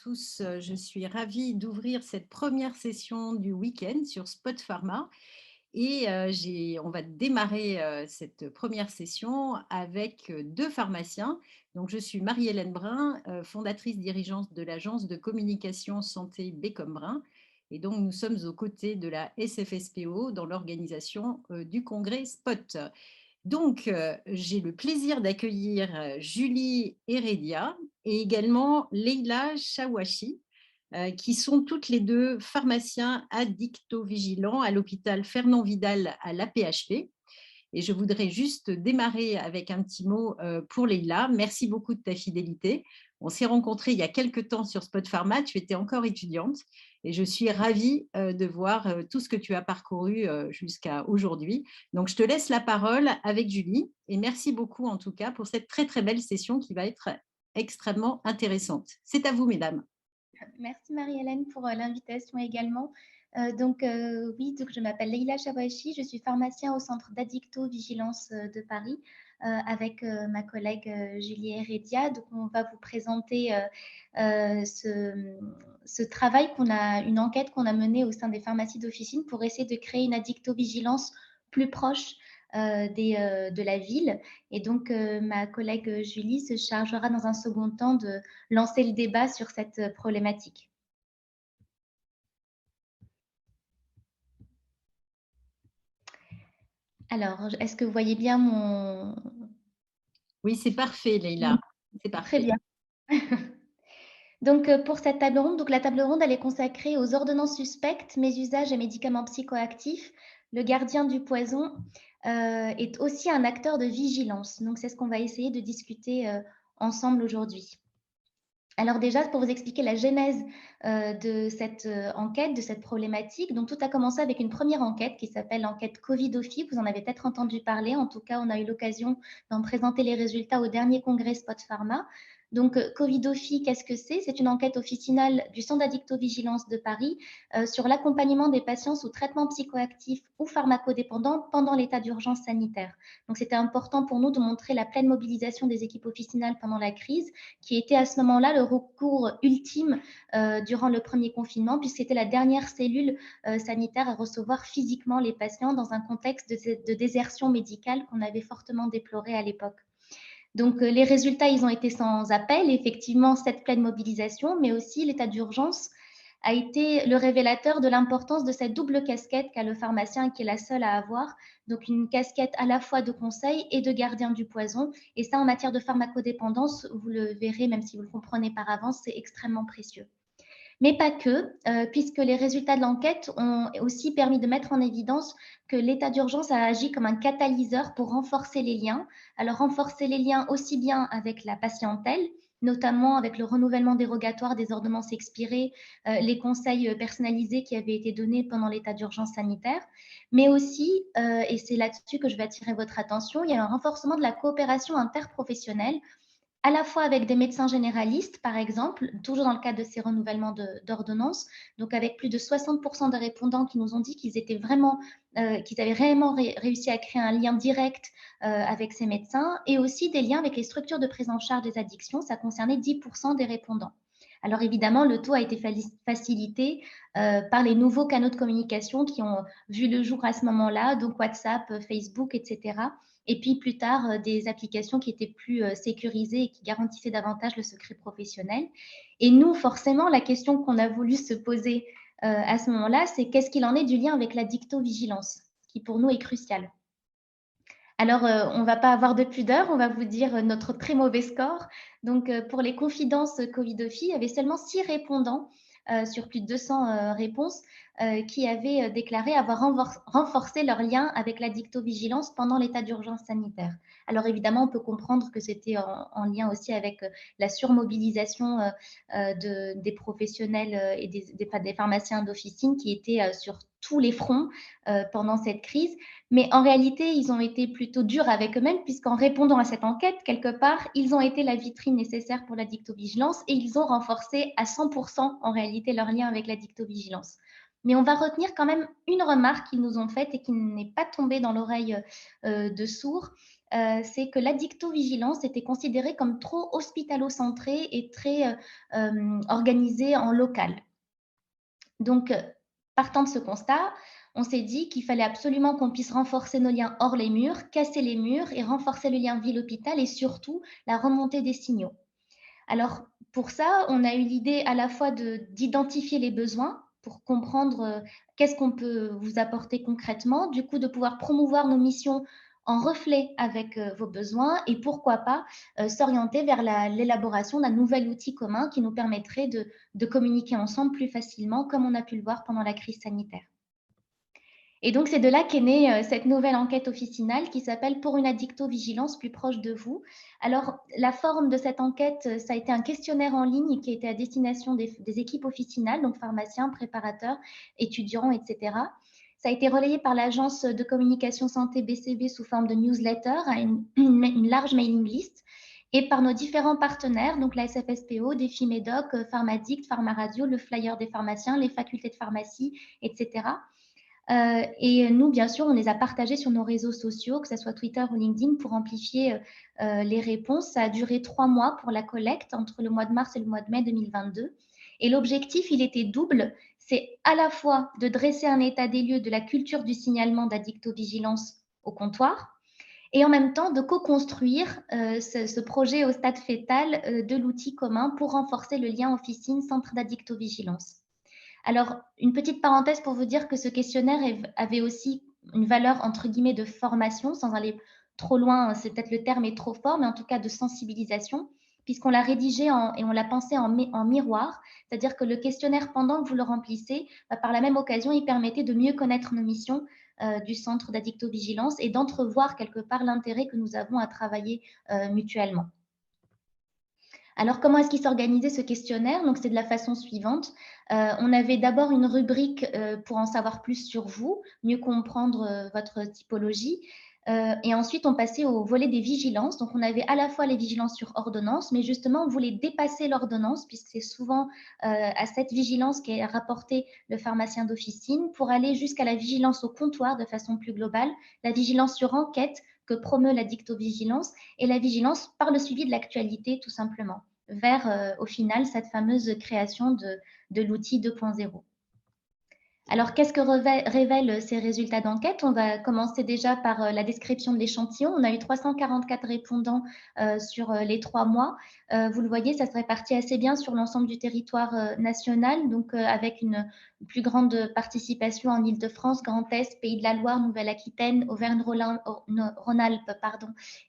tous. Je suis ravie d'ouvrir cette première session du week-end sur Spot Pharma et on va démarrer cette première session avec deux pharmaciens. Donc, je suis Marie-Hélène Brun, fondatrice dirigeante de l'agence de communication santé Bécom Brun. Et donc, nous sommes aux côtés de la SFSPO dans l'organisation du congrès Spot. Donc, j'ai le plaisir d'accueillir Julie Heredia et également Leila Chawachi, qui sont toutes les deux pharmaciens addictovigilants à l'hôpital Fernand Vidal à l'AP-HP. Et je voudrais juste démarrer avec un petit mot pour Leïla. Merci beaucoup de ta fidélité. On s'est rencontrés il y a quelques temps sur Spot Pharma. Tu étais encore étudiante et je suis ravie de voir tout ce que tu as parcouru jusqu'à aujourd'hui. Donc, je te laisse la parole avec Julie et merci beaucoup en tout cas pour cette très, très belle session qui va être extrêmement intéressante. C'est à vous, mesdames. Merci Marie-Hélène pour l'invitation également. Oui, donc je m'appelle Leïla Chawachi, je suis pharmacien au centre d'addictovigilance de Paris avec ma collègue Julie Heredia. Donc on va vous présenter ce travail une enquête qu'on a menée au sein des pharmacies d'officine pour essayer de créer une addictovigilance plus proche de la ville. Et donc, ma collègue Julie se chargera dans un second temps de lancer le débat sur cette problématique. Alors, est-ce que vous voyez bien mon... Oui, c'est parfait, Leïla. C'est Très parfait. bien. Donc, pour cette table ronde, la table ronde, elle est consacrée aux ordonnances suspectes, mésusages et médicaments psychoactifs. Le gardien du poison est aussi un acteur de vigilance. Donc, c'est ce qu'on va essayer de discuter ensemble aujourd'hui. Alors déjà, pour vous expliquer la genèse de cette enquête, de cette problématique, donc tout a commencé avec une première enquête qui s'appelle l'enquête Covidofi. Vous en avez peut-être entendu parler. En tout cas, on a eu l'occasion d'en présenter les résultats au dernier congrès Spot Pharma. Donc, Covidofi, qu'est-ce que c'est? C'est une enquête officinale du Centre d'addictovigilance de Paris sur l'accompagnement des patients sous traitement psychoactif ou pharmacodépendant pendant l'état d'urgence sanitaire. Donc, c'était important pour nous de montrer la pleine mobilisation des équipes officinales pendant la crise, qui était à ce moment-là le recours ultime durant le premier confinement, puisque c'était la dernière cellule sanitaire à recevoir physiquement les patients dans un contexte de désertion médicale qu'on avait fortement déploré à l'époque. Donc, les résultats, ils ont été sans appel. Effectivement, cette pleine mobilisation, mais aussi l'état d'urgence a été le révélateur de l'importance de cette double casquette qu'a le pharmacien, qui est la seule à avoir. Donc, une casquette à la fois de conseil et de gardien du poison. Et ça, en matière de pharmacodépendance, vous le verrez, même si vous le comprenez par avance, c'est extrêmement précieux. Mais pas que, puisque les résultats de l'enquête ont aussi permis de mettre en évidence que l'état d'urgence a agi comme un catalyseur pour renforcer les liens. Alors, renforcer les liens aussi bien avec la patientèle, notamment avec le renouvellement dérogatoire des ordonnances expirées, les conseils personnalisés qui avaient été donnés pendant l'état d'urgence sanitaire, mais aussi, et c'est là-dessus que je vais attirer votre attention, il y a un renforcement de la coopération interprofessionnelle à la fois avec des médecins généralistes, par exemple, toujours dans le cadre de ces renouvellements d'ordonnances, donc avec plus de 60% des répondants qui nous ont dit qu'ils avaient réellement réussi à créer un lien direct avec ces médecins, et aussi des liens avec les structures de prise en charge des addictions. Ça concernait 10% des répondants. Alors évidemment, le taux a été facilité par les nouveaux canaux de communication qui ont vu le jour à ce moment-là, donc WhatsApp, Facebook, etc. Et puis plus tard, des applications qui étaient plus sécurisées et qui garantissaient davantage le secret professionnel. Et nous, forcément, la question qu'on a voulu se poser à ce moment-là, c'est qu'est-ce qu'il en est du lien avec la dictovigilance, qui pour nous est crucial. Alors, on ne va pas avoir de pudeur, on va vous dire notre très mauvais score. Donc, pour les confidences Covidofi, il y avait seulement 6 répondants sur plus de 200 réponses qui avaient déclaré avoir renforcé leur lien avec la dictovigilance pendant l'état d'urgence sanitaire. Alors, évidemment, on peut comprendre que c'était en lien aussi avec la surmobilisation des professionnels et des pharmaciens d'officine qui étaient sur tous les fronts pendant cette crise. Mais en réalité, ils ont été plutôt durs avec eux-mêmes, puisqu'en répondant à cette enquête, quelque part, ils ont été la vitrine nécessaire pour la dictovigilance et ils ont renforcé à 100% en réalité leur lien avec la dictovigilance. Mais on va retenir quand même une remarque qu'ils nous ont faite et qui n'est pas tombée dans l'oreille de sourds. c'est que l'addictovigilance était considérée comme trop hospitalo-centrée et très organisée en local. Donc, partant de ce constat, on s'est dit qu'il fallait absolument qu'on puisse renforcer nos liens hors les murs, casser les murs et renforcer le lien ville-hôpital et surtout la remontée des signaux. Alors, pour ça, on a eu l'idée à la fois d'identifier les besoins pour comprendre qu'est-ce qu'on peut vous apporter concrètement, du coup de pouvoir promouvoir nos missions en reflet avec vos besoins et pourquoi pas s'orienter vers l'élaboration d'un nouvel outil commun qui nous permettrait de communiquer ensemble plus facilement comme on a pu le voir pendant la crise sanitaire. Et donc, c'est de là qu'est née cette nouvelle enquête officinale qui s'appelle Pour une addictovigilance plus proche de vous. Alors, la forme de cette enquête, ça a été un questionnaire en ligne qui a été à destination des équipes officinales, donc pharmaciens, préparateurs, étudiants, etc. Ça a été relayé par l'agence de communication santé BCB sous forme de newsletter à une large mailing list et par nos différents partenaires, donc la SFSPO, Défi Médoc, Pharmadict, Pharmaradio, le flyer des pharmaciens, les facultés de pharmacie, etc. Et nous, bien sûr, on les a partagés sur nos réseaux sociaux, que ce soit Twitter ou LinkedIn, pour amplifier les réponses. Ça a duré 3 mois pour la collecte, entre le mois de mars et le mois de mai 2022. Et l'objectif, il était double. C'est à la fois de dresser un état des lieux de la culture du signalement d'addictovigilance au comptoir, et en même temps de co-construire ce projet au stade fœtal de l'outil commun pour renforcer le lien officine-centre d'addictovigilance. Alors, une petite parenthèse pour vous dire que ce questionnaire avait aussi une valeur entre guillemets de formation, sans aller trop loin, c'est peut-être le terme est trop fort, mais en tout cas de sensibilisation, puisqu'on l'a rédigé et on l'a pensé en miroir, c'est-à-dire que le questionnaire, pendant que vous le remplissez, par la même occasion, il permettait de mieux connaître nos missions du centre d'addictovigilance et d'entrevoir quelque part l'intérêt que nous avons à travailler mutuellement. Alors, comment est-ce qu'il s'organisait ce questionnaire? Donc, c'est de la façon suivante. On avait d'abord une rubrique pour en savoir plus sur vous, mieux comprendre votre typologie. Et ensuite, on passait au volet des vigilances. Donc, on avait à la fois les vigilances sur ordonnance, mais justement, on voulait dépasser l'ordonnance, puisque c'est souvent à cette vigilance qu'est rapporté le pharmacien d'officine, pour aller jusqu'à la vigilance au comptoir de façon plus globale, la vigilance sur enquête que promeut la dictovigilance et la vigilance par le suivi de l'actualité, tout simplement, vers, au final, cette fameuse création de l'outil 2.0. Alors, qu'est-ce que révèlent ces résultats d'enquête? On va commencer déjà par la description de l'échantillon. On a eu 344 répondants sur les 3 mois. Vous le voyez, ça se répartit assez bien sur l'ensemble du territoire national, donc avec une plus grande participation en Île-de-France, Grand Est, Pays de la Loire, Nouvelle-Aquitaine, Auvergne-Rhône-Alpes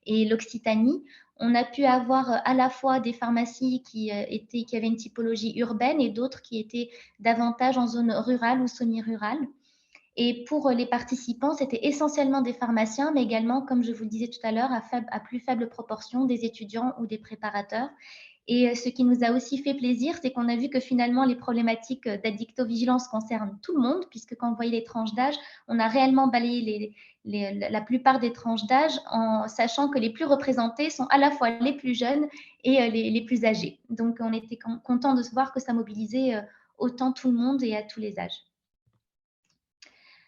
et l'Occitanie. On a pu avoir à la fois des pharmacies qui avaient une typologie urbaine et d'autres qui étaient davantage en zone rurale ou semi-rurale. Et pour les participants, c'était essentiellement des pharmaciens, mais également, comme je vous le disais tout à l'heure, à plus faible proportion, des étudiants ou des préparateurs. Et ce qui nous a aussi fait plaisir, c'est qu'on a vu que finalement, les problématiques d'addictovigilance concernent tout le monde, puisque quand vous voyez les tranches d'âge, on a réellement balayé la plupart des tranches d'âge en sachant que les plus représentées sont à la fois les plus jeunes et les plus âgés. Donc, on était content de voir que ça mobilisait autant tout le monde et à tous les âges.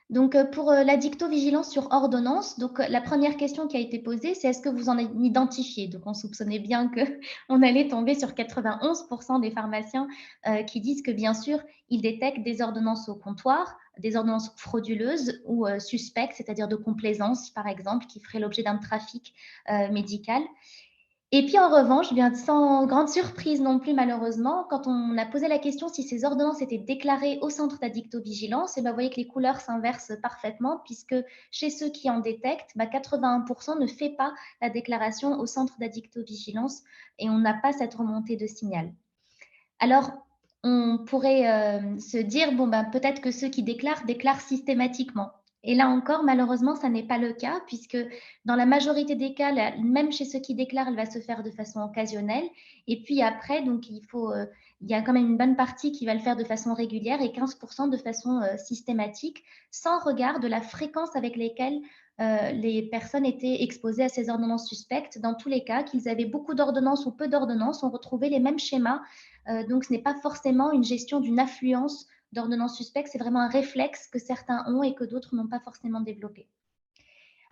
Donc, pour l'addictovigilance sur ordonnance, donc la première question qui a été posée, c'est est-ce que vous en identifiez? Donc, on soupçonnait bien qu'on allait tomber sur 91% des pharmaciens qui disent que, bien sûr, ils détectent des ordonnances au comptoir, des ordonnances frauduleuses ou suspectes, c'est-à-dire de complaisance, par exemple, qui feraient l'objet d'un trafic médical. Et puis en revanche, bien sans grande surprise non plus malheureusement, quand on a posé la question si ces ordonnances étaient déclarées au centre d'addictovigilance, et ben, vous voyez que les couleurs s'inversent parfaitement puisque chez ceux qui en détectent, 81% ne fait pas la déclaration au centre d'addictovigilance et on n'a pas cette remontée de signal. Alors, on pourrait se dire, bon, ben, peut-être que ceux qui déclarent systématiquement. Et là encore, malheureusement, ça n'est pas le cas, puisque dans la majorité des cas, même chez ceux qui déclarent, elle va se faire de façon occasionnelle. Et puis après, donc il y a quand même une bonne partie qui va le faire de façon régulière et 15% de façon systématique, sans regard de la fréquence avec lesquelles les personnes étaient exposées à ces ordonnances suspectes. Dans tous les cas, qu'ils avaient beaucoup d'ordonnances ou peu d'ordonnances, on retrouvait les mêmes schémas. Donc, ce n'est pas forcément une gestion d'une affluence d'ordonnances suspectes, c'est vraiment un réflexe que certains ont et que d'autres n'ont pas forcément développé.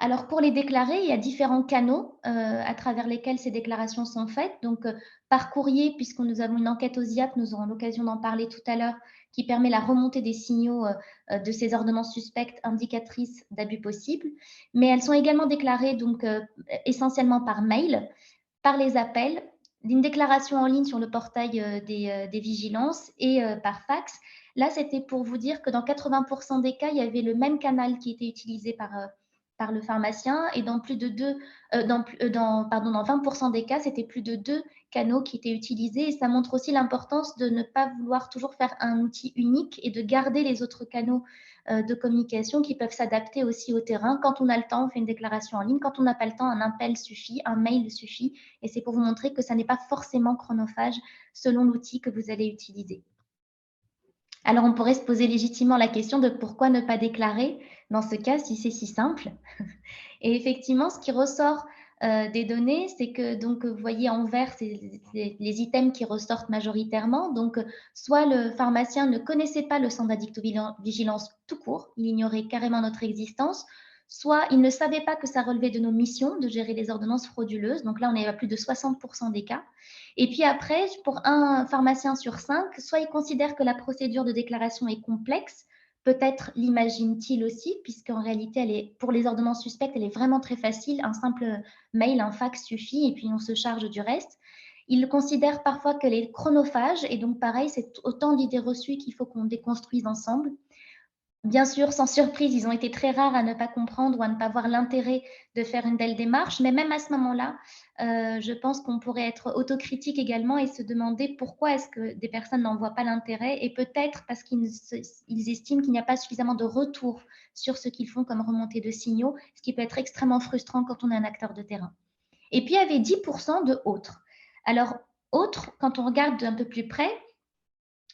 Alors pour les déclarer, il y a différents canaux à travers lesquels ces déclarations sont faites. Donc par courrier, puisque nous avons une enquête aux IAP, nous aurons l'occasion d'en parler tout à l'heure, qui permet la remontée des signaux de ces ordonnances suspectes indicatrices d'abus possibles. Mais elles sont également déclarées donc essentiellement par mail, par les appels, d'une déclaration en ligne sur le portail des vigilances et par fax. Là, c'était pour vous dire que dans 80% des cas, il y avait le même canal qui était utilisé par le pharmacien et dans plus de dans 20% des cas, c'était plus de deux canaux qui étaient utilisés et ça montre aussi l'importance de ne pas vouloir toujours faire un outil unique et de garder les autres canaux de communication qui peuvent s'adapter aussi au terrain. Quand on a le temps, on fait une déclaration en ligne. Quand on n'a pas le temps, un appel suffit, un mail suffit. Et c'est pour vous montrer que ça n'est pas forcément chronophage selon l'outil que vous allez utiliser. Alors, on pourrait se poser légitimement la question de pourquoi ne pas déclarer dans ce cas si c'est si simple. Et effectivement, ce qui ressort des données, c'est que donc vous voyez en vert, c'est les items qui ressortent majoritairement. Donc, soit le pharmacien ne connaissait pas le centre d'addictovigilance tout court, il ignorait carrément notre existence, soit il ne savait pas que ça relevait de nos missions de gérer les ordonnances frauduleuses. Donc là, on est à plus de 60% des cas. Et puis après, pour un pharmacien sur 5, soit il considère que la procédure de déclaration est complexe, peut-être l'imagine-t-il aussi, puisqu'en réalité, elle est, pour les ordonnances suspectes, elle est vraiment très facile. Un simple mail, un fax suffit, et puis on se charge du reste. Il considère parfois qu'elle est chronophage, et donc pareil, c'est autant d'idées reçues qu'il faut qu'on déconstruise ensemble. Bien sûr, sans surprise, ils ont été très rares à ne pas comprendre ou à ne pas voir l'intérêt de faire une telle démarche, mais même à ce moment-là, je pense qu'on pourrait être autocritique également et se demander pourquoi est-ce que des personnes n'en voient pas l'intérêt et peut-être parce qu'ils estiment qu'il n'y a pas suffisamment de retour sur ce qu'ils font comme remontée de signaux, ce qui peut être extrêmement frustrant quand on est un acteur de terrain. Et puis, il y avait 10% de autres. Alors, autres, quand on regarde d'un peu plus près,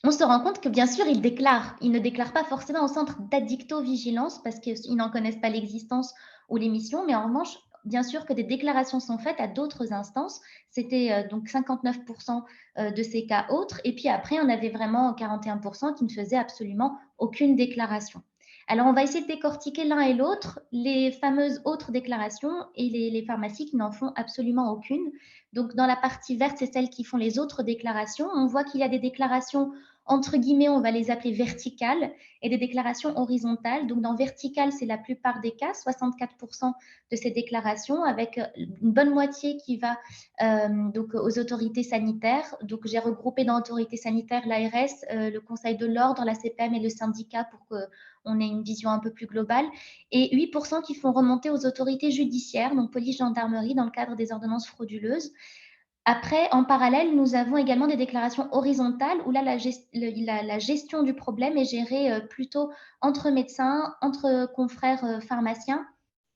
on se rend compte que bien sûr, ils déclarent. Ils ne déclarent pas forcément au centre d'addictovigilance parce qu'ils n'en connaissent pas l'existence ou l'émission, mais en revanche, bien sûr que des déclarations sont faites à d'autres instances. C'était donc 59% de ces cas autres. Et puis après, on avait vraiment 41% qui ne faisaient absolument aucune déclaration. Alors, on va essayer de décortiquer l'un et l'autre, les fameuses autres déclarations et les pharmacies qui n'en font absolument aucune. Donc, dans la partie verte, c'est celles qui font les autres déclarations. On voit qu'il y a des déclarations entre guillemets, on va les appeler verticales, et des déclarations horizontales. Donc, dans verticales, c'est la plupart des cas, 64% de ces déclarations, avec une bonne moitié qui va donc aux autorités sanitaires. Donc, j'ai regroupé dans autorités sanitaires l'ARS, le Conseil de l'ordre, la CPM et le syndicat pour qu'on ait une vision un peu plus globale. Et 8% qui font remonter aux autorités judiciaires, donc police, gendarmerie, dans le cadre des ordonnances frauduleuses. Après, en parallèle, nous avons également des déclarations horizontales où là, la gestion du problème est gérée plutôt entre médecins, entre confrères pharmaciens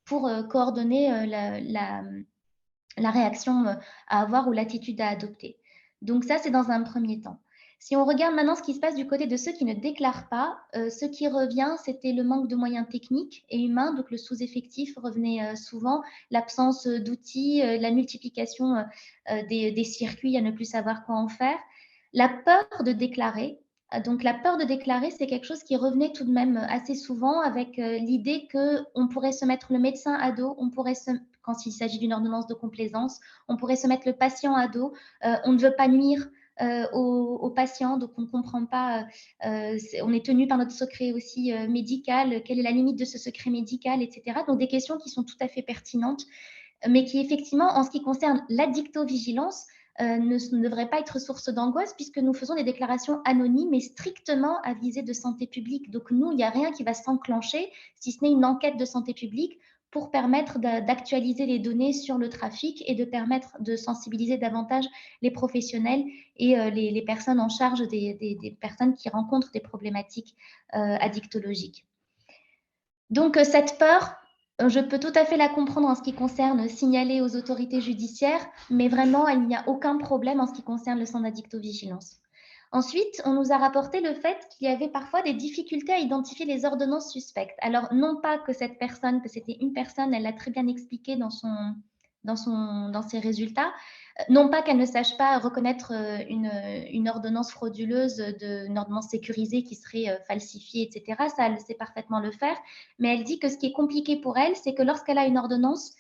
pour coordonner la réaction à avoir ou l'attitude à adopter. Donc ça, c'est dans un premier temps. Si on regarde maintenant ce qui se passe du côté de ceux qui ne déclarent pas, ce qui revient, c'était le manque de moyens techniques et humains, donc le sous-effectif revenait souvent, l'absence d'outils, la multiplication des circuits à ne plus savoir quoi en faire, la peur de déclarer. Donc la peur de déclarer, c'est quelque chose qui revenait tout de même assez souvent avec l'idée qu'on pourrait se mettre le médecin à dos, on pourrait quand il s'agit d'une ordonnance de complaisance, on pourrait se mettre le patient à dos, on ne veut pas nuire aux patients, donc on ne comprend pas, on est tenu par notre secret aussi médical, quelle est la limite de ce secret médical, etc. Donc des questions qui sont tout à fait pertinentes, mais qui effectivement, en ce qui concerne l'addictovigilance, ne devrait pas être source d'angoisse puisque nous faisons des déclarations anonymes et strictement à visée de santé publique. Donc nous, il n'y a rien qui va s'enclencher, si ce n'est une enquête de santé publique pour permettre d'actualiser les données sur le trafic et de permettre de sensibiliser davantage les professionnels et les personnes en charge des personnes qui rencontrent des problématiques addictologiques. Donc cette peur, je peux tout à fait la comprendre en ce qui concerne signaler aux autorités judiciaires, mais vraiment, il n'y a aucun problème en ce qui concerne le centre d'addictovigilance. Ensuite, on nous a rapporté le fait qu'il y avait parfois des difficultés à identifier les ordonnances suspectes. Alors, non pas que cette personne, que c'était une personne, elle l'a très bien expliqué dans dans ses résultats. Non pas qu'elle ne sache pas reconnaître une ordonnance frauduleuse, une ordonnance sécurisée qui serait falsifiée, etc. Ça, elle sait parfaitement le faire. Mais elle dit que ce qui est compliqué pour elle, c'est que lorsqu'elle a une ordonnance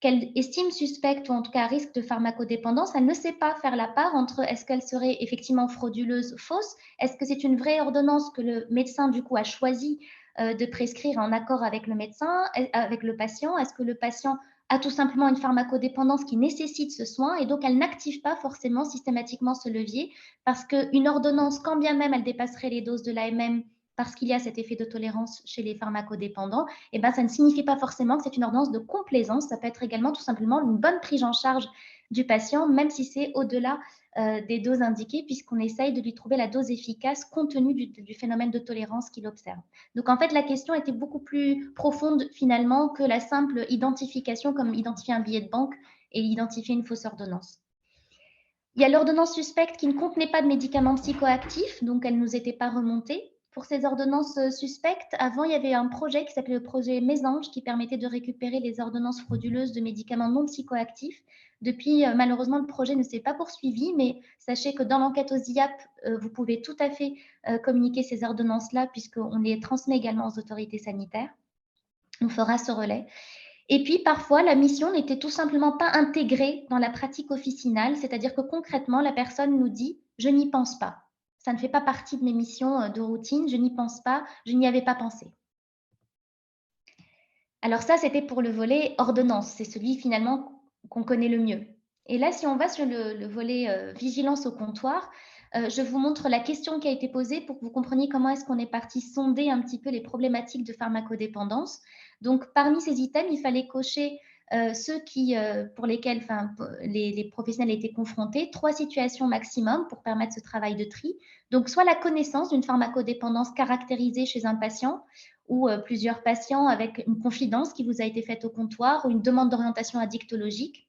qu'elle estime suspecte ou en tout cas à risque de pharmacodépendance, elle ne sait pas faire la part entre est-ce qu'elle serait effectivement frauduleuse, fausse, est-ce que c'est une vraie ordonnance que le médecin du coup a choisi de prescrire en accord avec le médecin, avec le patient, est-ce que le patient a tout simplement une pharmacodépendance qui nécessite ce soin et donc elle n'active pas forcément systématiquement ce levier parce qu'une ordonnance, quand bien même elle dépasserait les doses de l'AMM parce qu'il y a cet effet de tolérance chez les pharmacodépendants, et ben, ça ne signifie pas forcément que c'est une ordonnance de complaisance. Ça peut être également tout simplement une bonne prise en charge du patient, même si c'est au-delà des doses indiquées, puisqu'on essaye de lui trouver la dose efficace compte tenu du phénomène de tolérance qu'il observe. Donc en fait, la question était beaucoup plus profonde finalement que la simple identification, comme identifier un billet de banque et identifier une fausse ordonnance. Il y a l'ordonnance suspecte qui ne contenait pas de médicaments psychoactifs, donc elle ne nous était pas remontée. Pour ces ordonnances suspectes, avant, il y avait un projet qui s'appelait le projet Mésange qui permettait de récupérer les ordonnances frauduleuses de médicaments non psychoactifs. Depuis, malheureusement, le projet ne s'est pas poursuivi, mais sachez que dans l'enquête aux IAP, vous pouvez tout à fait communiquer ces ordonnances-là puisqu'on les transmet également aux autorités sanitaires. On fera ce relais. Et puis, parfois, la mission n'était tout simplement pas intégrée dans la pratique officinale, c'est-à-dire que concrètement, la personne nous dit « je n'y pense pas ». Ça ne fait pas partie de mes missions de routine, je n'y pense pas, je n'y avais pas pensé. Alors ça, c'était pour le volet ordonnance, c'est celui finalement qu'on connaît le mieux. Et là, si on va sur le volet vigilance au comptoir, je vous montre la question qui a été posée pour que vous compreniez comment est-ce qu'on est parti sonder un petit peu les problématiques de pharmacodépendance. Donc, parmi ces items, il fallait cocher ceux pour lesquels les professionnels étaient confrontés, 3 situations maximum pour permettre ce travail de tri. Donc, soit la connaissance d'une pharmacodépendance caractérisée chez un patient, ou plusieurs patients avec une confidence qui vous a été faite au comptoir ou une demande d'orientation addictologique.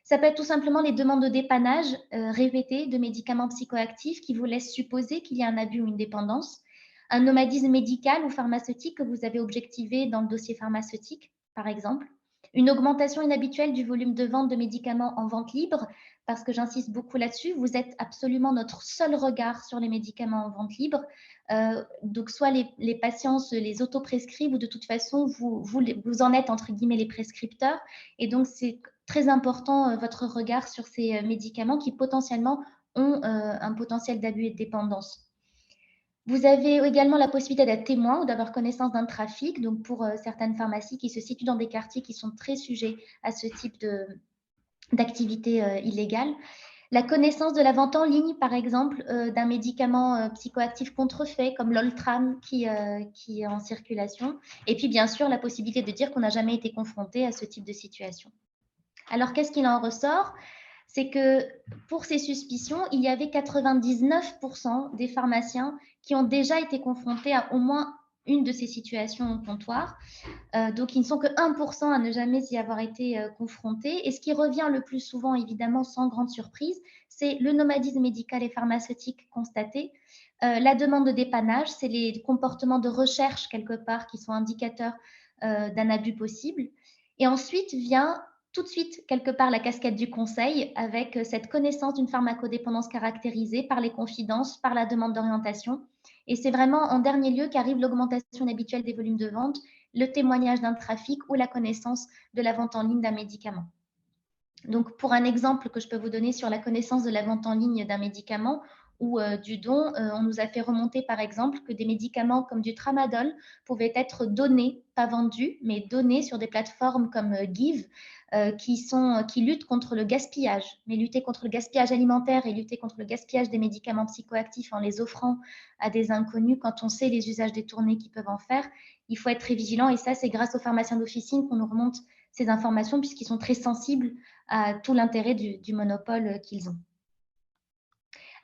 Ça peut être tout simplement les demandes de dépannage répétées de médicaments psychoactifs qui vous laissent supposer qu'il y a un abus ou une dépendance. Un nomadisme médical ou pharmaceutique que vous avez objectivé dans le dossier pharmaceutique, par exemple. Une augmentation inhabituelle du volume de vente de médicaments en vente libre, parce que j'insiste beaucoup là-dessus, vous êtes absolument notre seul regard sur les médicaments en vente libre. Donc, soit les patients se les autoprescrivent ou de toute façon, vous en êtes entre guillemets les prescripteurs. Et donc, c'est très important votre regard sur ces médicaments qui potentiellement ont un potentiel d'abus et de dépendance. Vous avez également la possibilité d'être témoin ou d'avoir connaissance d'un trafic, donc pour certaines pharmacies qui se situent dans des quartiers qui sont très sujets à ce type d'activité illégale. La connaissance de la vente en ligne, par exemple, d'un médicament psychoactif contrefait, comme l'Oltram qui est en circulation. Et puis, bien sûr, la possibilité de dire qu'on n'a jamais été confronté à ce type de situation. Alors, qu'est-ce qu'il en ressort? C'est que pour ces suspicions, il y avait 99% des pharmaciens qui ont déjà été confrontés à au moins une de ces situations au comptoir. Donc, ils ne sont que 1% à ne jamais y avoir été confrontés. Et ce qui revient le plus souvent, évidemment, sans grande surprise, c'est le nomadisme médical et pharmaceutique constaté. La demande de dépannage, c'est les comportements de recherche, quelque part, qui sont indicateurs d'un abus possible. Et ensuite vient tout de suite, quelque part, la casquette du conseil avec cette connaissance d'une pharmacodépendance caractérisée par les confidences, par la demande d'orientation. Et c'est vraiment en dernier lieu qu'arrive l'augmentation habituelle des volumes de vente, le témoignage d'un trafic ou la connaissance de la vente en ligne d'un médicament. Donc, pour un exemple que je peux vous donner sur la connaissance de la vente en ligne d'un médicament ou du don, on nous a fait remonter par exemple que des médicaments comme du tramadol pouvaient être donnés, pas vendus, mais donnés sur des plateformes comme Give, qui luttent contre le gaspillage. Mais lutter contre le gaspillage alimentaire et lutter contre le gaspillage des médicaments psychoactifs en les offrant à des inconnus, quand on sait les usages détournés qu'ils peuvent en faire, il faut être très vigilant. Et ça, c'est grâce aux pharmaciens d'officine qu'on nous remonte ces informations puisqu'ils sont très sensibles à tout l'intérêt du monopole qu'ils ont.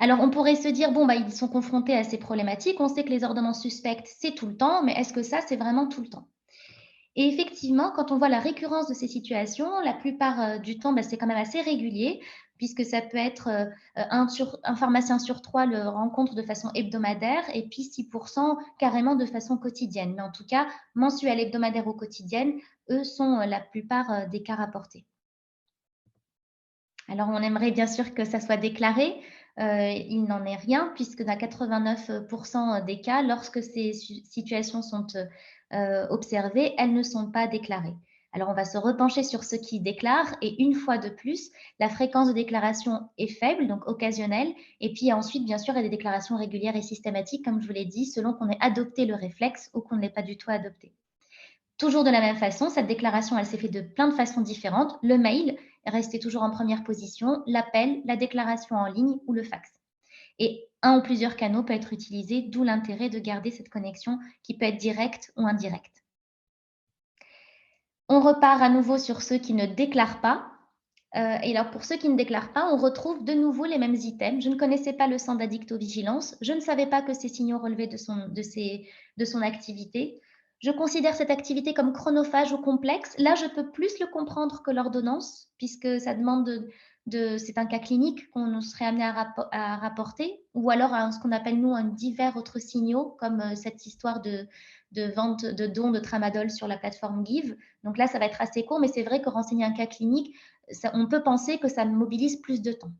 Alors, on pourrait se dire, bon, ils sont confrontés à ces problématiques, on sait que les ordonnances suspectes, c'est tout le temps, mais est-ce que ça, c'est vraiment tout le temps? Et effectivement, quand on voit la récurrence de ces situations, la plupart du temps, c'est quand même assez régulier, puisque ça peut être un pharmacien sur 3 le rencontre de façon hebdomadaire, et puis 6% carrément de façon quotidienne. Mais en tout cas, mensuelle, hebdomadaire ou quotidienne, eux sont la plupart des cas rapportés. Alors, on aimerait bien sûr que ça soit déclaré. Il n'en est rien puisque dans 89% des cas, lorsque ces situations sont observées, elles ne sont pas déclarées. Alors, on va se repencher sur ceux qui déclarent et une fois de plus, la fréquence de déclaration est faible, donc occasionnelle. Et puis ensuite, bien sûr, il y a des déclarations régulières et systématiques, comme je vous l'ai dit, selon qu'on ait adopté le réflexe ou qu'on ne l'ait pas du tout adopté. Toujours de la même façon, cette déclaration, elle s'est faite de plein de façons différentes. Le mail est resté toujours en première position, l'appel, la déclaration en ligne ou le fax. Et un ou plusieurs canaux peuvent être utilisés, d'où l'intérêt de garder cette connexion qui peut être directe ou indirecte. On repart à nouveau sur ceux qui ne déclarent pas. Et alors, pour ceux qui ne déclarent pas, on retrouve de nouveau les mêmes items. Je ne connaissais pas le centre d'addictovigilance. Je ne savais pas que ces signaux relevaient de son activité. Je considère cette activité comme chronophage ou complexe. Là, je peux plus le comprendre que l'ordonnance, puisque ça demande c'est un cas clinique qu'on serait amené à rapporter, ou alors à ce qu'on appelle, nous, un divers autres signaux, comme cette histoire de vente de dons de tramadol sur la plateforme Give. Donc là, ça va être assez court, mais c'est vrai que renseigner un cas clinique, on peut penser que ça mobilise plus de temps.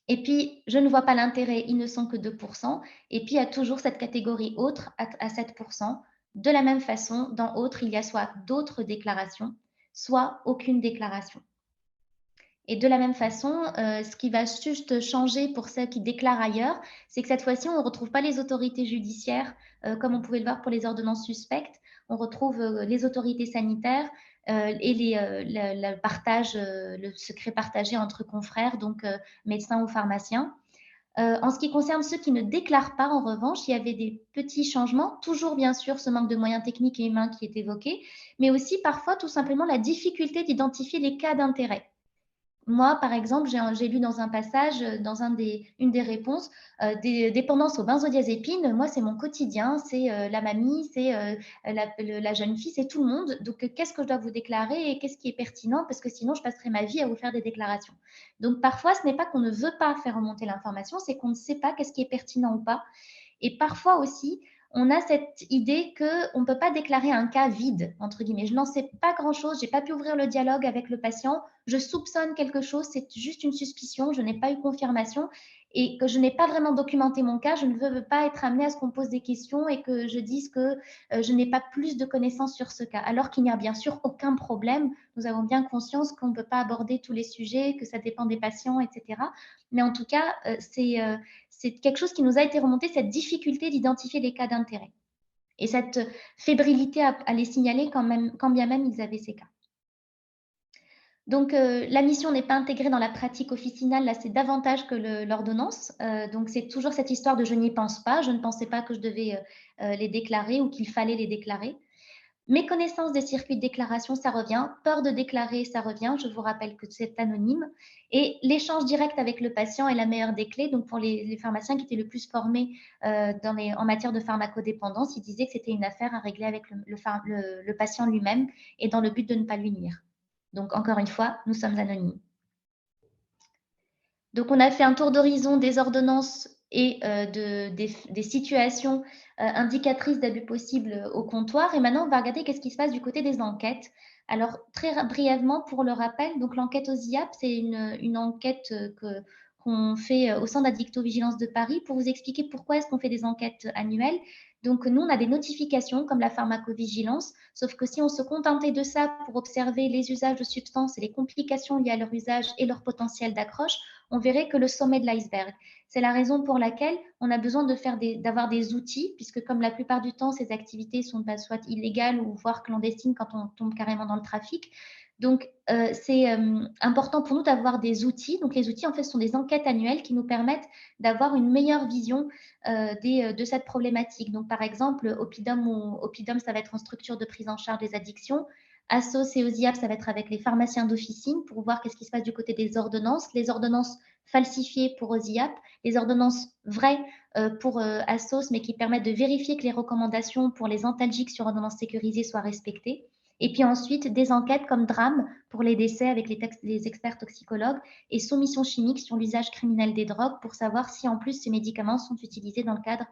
Et puis, je ne vois pas l'intérêt, ils ne sont que 2%. Et puis, il y a toujours cette catégorie autre à 7%. De la même façon, dans autres, il y a soit d'autres déclarations, soit aucune déclaration. Et de la même façon, ce qui va juste changer pour ceux qui déclarent ailleurs, c'est que cette fois-ci, on ne retrouve pas les autorités judiciaires comme on pouvait le voir pour les ordonnances suspectes. On retrouve les autorités sanitaires et le secret partagé entre confrères, donc médecins ou pharmaciens. En ce qui concerne ceux qui ne déclarent pas, en revanche, il y avait des petits changements. Toujours, bien sûr, ce manque de moyens techniques et humains qui est évoqué, mais aussi parfois tout simplement la difficulté d'identifier les cas d'intérêt. Moi, par exemple, j'ai lu dans un passage, dans une des réponses, des dépendances aux benzodiazépines. Moi, c'est mon quotidien, c'est la mamie, c'est la jeune fille, c'est tout le monde. Donc, qu'est-ce que je dois vous déclarer et qu'est-ce qui est pertinent? Parce que sinon, je passerai ma vie à vous faire des déclarations. Donc, parfois, ce n'est pas qu'on ne veut pas faire remonter l'information, c'est qu'on ne sait pas qu'est-ce qui est pertinent ou pas. Et parfois aussi, on a cette idée qu'on ne peut pas déclarer un cas vide, entre guillemets. Je n'en sais pas grand-chose, je n'ai pas pu ouvrir le dialogue avec le patient, je soupçonne quelque chose, c'est juste une suspicion, je n'ai pas eu confirmation et que je n'ai pas vraiment documenté mon cas, je ne veux pas être amenée à ce qu'on me pose des questions et que je dise que je n'ai pas plus de connaissances sur ce cas, alors qu'il n'y a bien sûr aucun problème. Nous avons bien conscience qu'on ne peut pas aborder tous les sujets, que ça dépend des patients, etc. Mais en tout cas, c'est quelque chose qui nous a été remonté, cette difficulté d'identifier les cas d'intérêt et cette fébrilité à les signaler quand bien même ils avaient ces cas. Donc, la mission n'est pas intégrée dans la pratique officinale, là c'est davantage que l'ordonnance. Donc, c'est toujours cette histoire de je n'y pense pas, je ne pensais pas que je devais les déclarer ou qu'il fallait les déclarer. Méconnaissance des circuits de déclaration, ça revient. Peur de déclarer, ça revient. Je vous rappelle que c'est anonyme. Et l'échange direct avec le patient est la meilleure des clés. Donc, pour les pharmaciens qui étaient le plus formés en matière de pharmacodépendance, ils disaient que c'était une affaire à régler avec le patient lui-même et dans le but de ne pas lui nuire. Donc, encore une fois, nous sommes anonymes. Donc, on a fait un tour d'horizon des ordonnances et des situations indicatrices d'abus possibles au comptoir. Et maintenant, on va regarder qu'est-ce qui se passe du côté des enquêtes. Alors, très brièvement, pour le rappel, donc l'enquête aux IAP, c'est une enquête qu'on fait au Centre d'addictovigilance de Paris pour vous expliquer pourquoi est-ce qu'on fait des enquêtes annuelles. Donc, nous, on a des notifications comme la pharmacovigilance, sauf que si on se contentait de ça pour observer les usages de substances et les complications liées à leur usage et leur potentiel d'accroche, on verrait que le sommet de l'iceberg. C'est la raison pour laquelle on a besoin d'avoir des outils, puisque comme la plupart du temps, ces activités sont soit illégales ou voire clandestines quand on tombe carrément dans le trafic. Donc, c'est important pour nous d'avoir des outils. Donc, les outils, en fait, sont des enquêtes annuelles qui nous permettent d'avoir une meilleure vision de cette problématique. Donc, par exemple, Oppidum, ça va être en structure de prise en charge des addictions. Assos et OSIAP, ça va être avec les pharmaciens d'officine pour voir qu'est-ce qui se passe du côté des ordonnances, les ordonnances falsifiées pour OSIAP, les ordonnances vraies pour Assos, mais qui permettent de vérifier que les recommandations pour les antalgiques sur ordonnance sécurisée soient respectées. Et puis ensuite, des enquêtes comme DRAME pour les décès avec les experts toxicologues et soumission chimique sur l'usage criminel des drogues pour savoir si en plus ces médicaments sont utilisés dans le cadre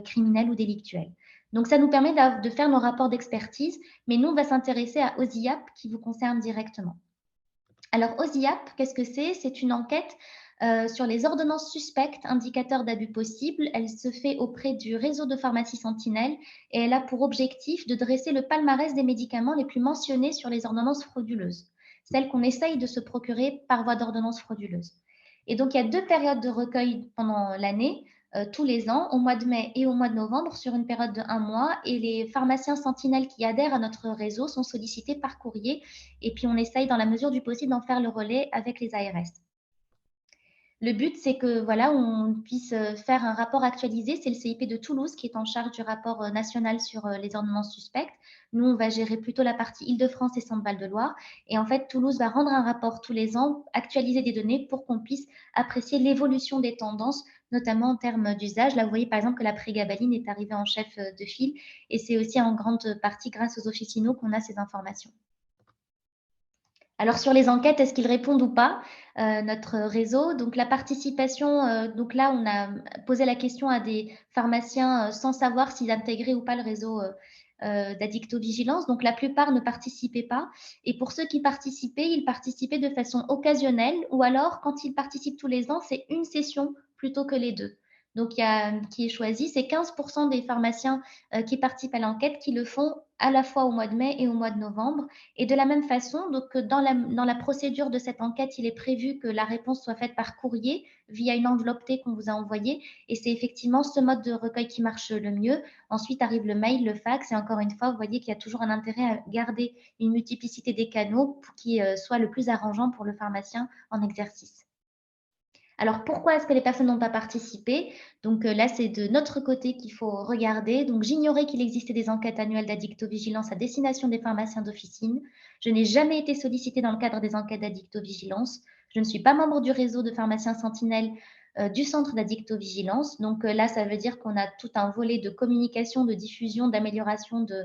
criminel ou délictuel. Donc, ça nous permet de faire nos rapports d'expertise, mais nous, on va s'intéresser aux IAP qui vous concernent directement. Alors, OSIAP, qu'est-ce que c'est? C'est une enquête sur les ordonnances suspectes, indicateurs d'abus possibles. Elle se fait auprès du réseau de pharmacie Sentinelle et elle a pour objectif de dresser le palmarès des médicaments les plus mentionnés sur les ordonnances frauduleuses, celles qu'on essaye de se procurer par voie d'ordonnance frauduleuse. Et donc, il y a 2 périodes de recueil pendant l'année, tous les ans, au mois de mai et au mois de novembre, sur une période de 1 mois. Et les pharmaciens Sentinelles qui adhèrent à notre réseau sont sollicités par courrier. Et puis, on essaye, dans la mesure du possible, d'en faire le relais avec les ARS. Le but, c'est que voilà, on puisse faire un rapport actualisé. C'est le CIP de Toulouse qui est en charge du rapport national sur les ordonnances suspectes. Nous, on va gérer plutôt la partie Île-de-France et Centre-Val de Loire. Et en fait, Toulouse va rendre un rapport tous les ans, actualiser des données pour qu'on puisse apprécier l'évolution des tendances, notamment en termes d'usage. Là, vous voyez par exemple que la prégabaline est arrivée en chef de file et c'est aussi en grande partie grâce aux officinaux qu'on a ces informations. Alors sur les enquêtes, est-ce qu'ils répondent ou pas, notre réseau? Donc la participation, donc là, on a posé la question à des pharmaciens sans savoir s'ils intégraient ou pas le réseau d'addictovigilance. Donc la plupart ne participaient pas. Et pour ceux qui participaient, ils participaient de façon occasionnelle ou alors quand ils participent tous les ans, c'est une session plutôt que les deux. Donc, il y a qui est choisi, c'est 15% des pharmaciens qui participent à l'enquête qui le font à la fois au mois de mai et au mois de novembre. Et de la même façon, donc dans la procédure de cette enquête, il est prévu que la réponse soit faite par courrier via une enveloppe T qu'on vous a envoyée. Et c'est effectivement ce mode de recueil qui marche le mieux. Ensuite arrive le mail, le fax. Et encore une fois, vous voyez qu'il y a toujours un intérêt à garder une multiplicité des canaux pour qui soit le plus arrangeant pour le pharmacien en exercice. Alors, pourquoi est-ce que les personnes n'ont pas participé? Donc là, c'est de notre côté qu'il faut regarder. Donc, j'ignorais qu'il existait des enquêtes annuelles d'addictovigilance à destination des pharmaciens d'officine. Je n'ai jamais été sollicitée dans le cadre des enquêtes d'addictovigilance. Je ne suis pas membre du réseau de pharmaciens sentinelles du centre d'addictovigilance. Donc là, ça veut dire qu'on a tout un volet de communication, de diffusion, d'amélioration de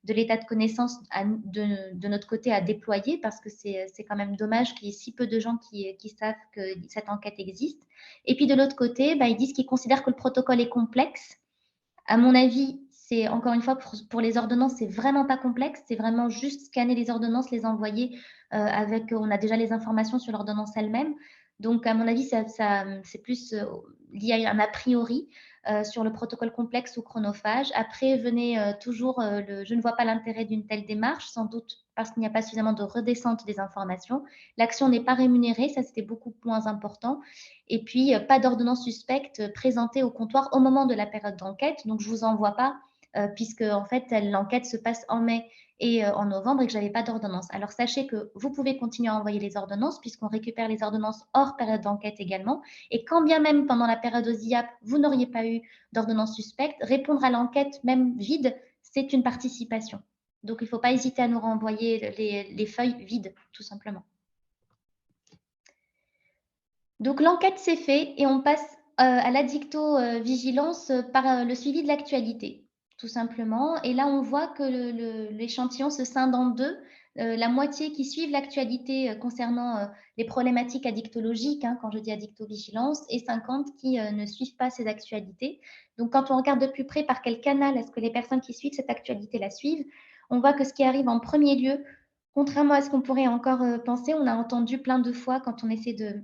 l'état de connaissance de notre côté à déployer parce que c'est quand même dommage qu'il y ait si peu de gens qui savent que cette enquête existe. Et puis de l'autre côté, ils disent qu'ils considèrent que le protocole est complexe. À mon avis, c'est encore une fois pour les ordonnances, c'est vraiment pas complexe. C'est vraiment juste scanner les ordonnances, les envoyer on a déjà les informations sur l'ordonnance elle-même. Donc, à mon avis, c'est plus lié à un a priori sur le protocole complexe ou chronophage. Après, venez toujours, je ne vois pas l'intérêt d'une telle démarche, sans doute parce qu'il n'y a pas suffisamment de redescente des informations. L'action n'est pas rémunérée, ça c'était beaucoup moins important. Et puis, pas d'ordonnance suspecte présentée au comptoir au moment de la période d'enquête. Donc, je ne vous envoie pas, puisque en fait, l'enquête se passe en mai et en novembre et que je n'avais pas d'ordonnance. Alors, sachez que vous pouvez continuer à envoyer les ordonnances puisqu'on récupère les ordonnances hors période d'enquête également. Et quand bien même pendant la période OSIAP, vous n'auriez pas eu d'ordonnance suspecte, répondre à l'enquête, même vide, c'est une participation. Donc, il ne faut pas hésiter à nous renvoyer les feuilles vides, tout simplement. Donc, l'enquête s'est faite et on passe à l'addictovigilance par le suivi de l'actualité, tout simplement. Et là, on voit que l'échantillon se scinde en deux. La moitié qui suivent l'actualité concernant les problématiques addictologiques, quand je dis addictovigilance, et 50 qui ne suivent pas ces actualités. Donc, quand on regarde de plus près par quel canal est-ce que les personnes qui suivent cette actualité la suivent, on voit que ce qui arrive en premier lieu, contrairement à ce qu'on pourrait encore penser, on a entendu plein de fois quand on essaie de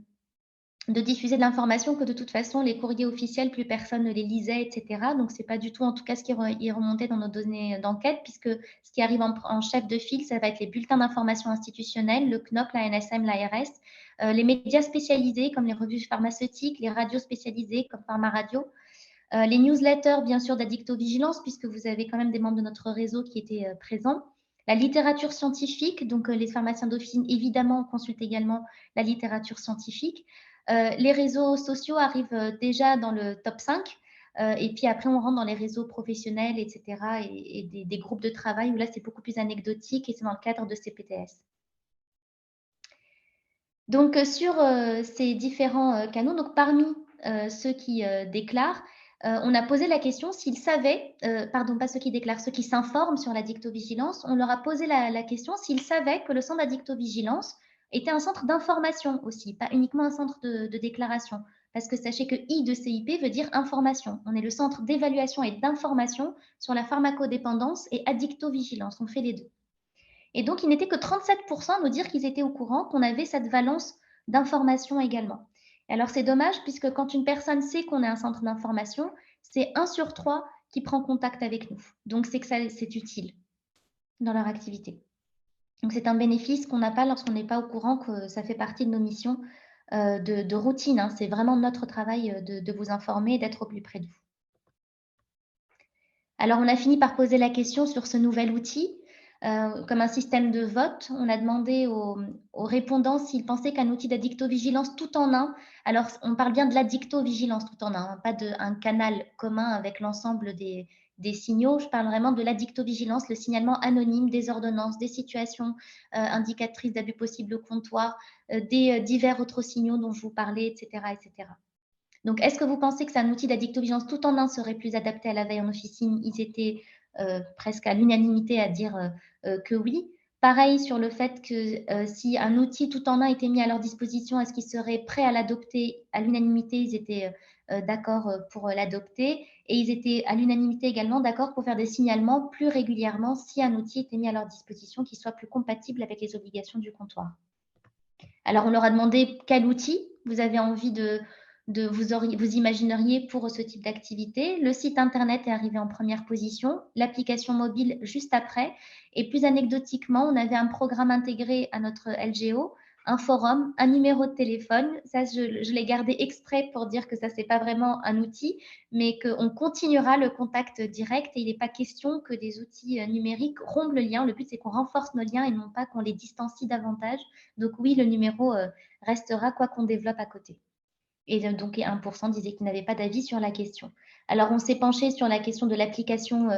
diffuser de l'information que de toute façon, les courriers officiels, plus personne ne les lisait, etc. Donc, ce n'est pas du tout, en tout cas, ce qui est remonté dans nos données d'enquête, puisque ce qui arrive en chef de file, ça va être les bulletins d'information institutionnels, le CNOP, la NSM, l'ARS, les médias spécialisés comme les revues pharmaceutiques, les radios spécialisées comme Pharma Radio, les newsletters, bien sûr, d'addictovigilance, puisque vous avez quand même des membres de notre réseau qui étaient présents. La littérature scientifique, donc les pharmaciens d'officine, évidemment, consultent également la littérature scientifique. Les réseaux sociaux arrivent déjà dans le top 5. Et puis après, on rentre dans les réseaux professionnels, etc. et des groupes de travail où là, c'est beaucoup plus anecdotique et c'est dans le cadre de CPTS. Donc, sur ces différents canaux, donc parmi ceux qui déclarent, on a posé la question s'ils savaient, pardon, pas ceux qui déclarent, ceux qui s'informent sur l'addictovigilance, on leur a posé la question s'ils savaient que le centre d'addictovigilance était un centre d'information aussi, pas uniquement un centre de déclaration. Parce que sachez que I de CIP veut dire information. On est le centre d'évaluation et d'information sur la pharmacodépendance et addictovigilance. On fait les deux. Et donc, il n'était que 37% à nous dire qu'ils étaient au courant qu'on avait cette valence d'information également. Et alors, c'est dommage puisque quand une personne sait qu'on est un centre d'information, c'est 1 sur 3 qui prend contact avec nous. Donc, c'est que c'est utile dans leur activité. Donc, c'est un bénéfice qu'on n'a pas lorsqu'on n'est pas au courant que ça fait partie de nos missions de routine, hein. C'est vraiment notre travail de vous informer et d'être au plus près de vous. Alors, on a fini par poser la question sur ce nouvel outil. Comme un système de vote, on a demandé aux répondants s'ils pensaient qu'un outil d'addictovigilance tout en un, alors on parle bien de l'addictovigilance tout en un, hein, pas d'un canal commun avec l'ensemble des signaux, je parle vraiment de l'addictovigilance, le signalement anonyme des ordonnances, des situations indicatrices d'abus possibles au comptoir, des divers autres signaux dont je vous parlais, etc., etc. Donc, est-ce que vous pensez que c'est un outil d'addictovigilance tout en un serait plus adapté à la veille en officine? Ils étaient presque à l'unanimité à dire que oui. Pareil sur le fait que si un outil tout en un était mis à leur disposition, est-ce qu'ils seraient prêts à l'adopter? À l'unanimité, ils étaient d'accord pour l'adopter et ils étaient à l'unanimité également d'accord pour faire des signalements plus régulièrement si un outil était mis à leur disposition qui soit plus compatible avec les obligations du comptoir. Alors, on leur a demandé quel outil vous avez envie vous imagineriez pour ce type d'activité. Le site internet est arrivé en première position, l'application mobile juste après. Et plus anecdotiquement, on avait un programme intégré à notre LGO, un forum, un numéro de téléphone. Ça, je l'ai gardé exprès pour dire que ça, c'est pas vraiment un outil, mais qu'on continuera le contact direct et il n'est pas question que des outils numériques rompent le lien. Le but, c'est qu'on renforce nos liens et non pas qu'on les distancie davantage. Donc oui, le numéro restera quoi qu'on développe à côté. Et donc 1% disaient qu'ils n'avaient pas d'avis sur la question. Alors on s'est penché sur la question de l'application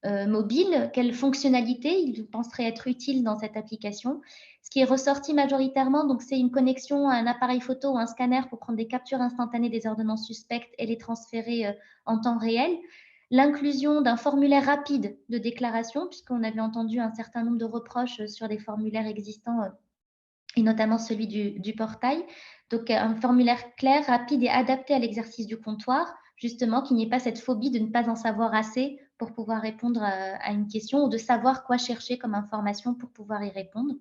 mobile. Quelles fonctionnalités ils penseraient être utiles dans cette application? Ce qui est ressorti majoritairement, donc c'est une connexion à un appareil photo ou un scanner pour prendre des captures instantanées des ordonnances suspectes et les transférer en temps réel. L'inclusion d'un formulaire rapide de déclaration, puisqu'on avait entendu un certain nombre de reproches sur les formulaires existants et notamment celui du portail. Donc, un formulaire clair, rapide et adapté à l'exercice du comptoir, justement, qu'il n'y ait pas cette phobie de ne pas en savoir assez pour pouvoir répondre à une question ou de savoir quoi chercher comme information pour pouvoir y répondre.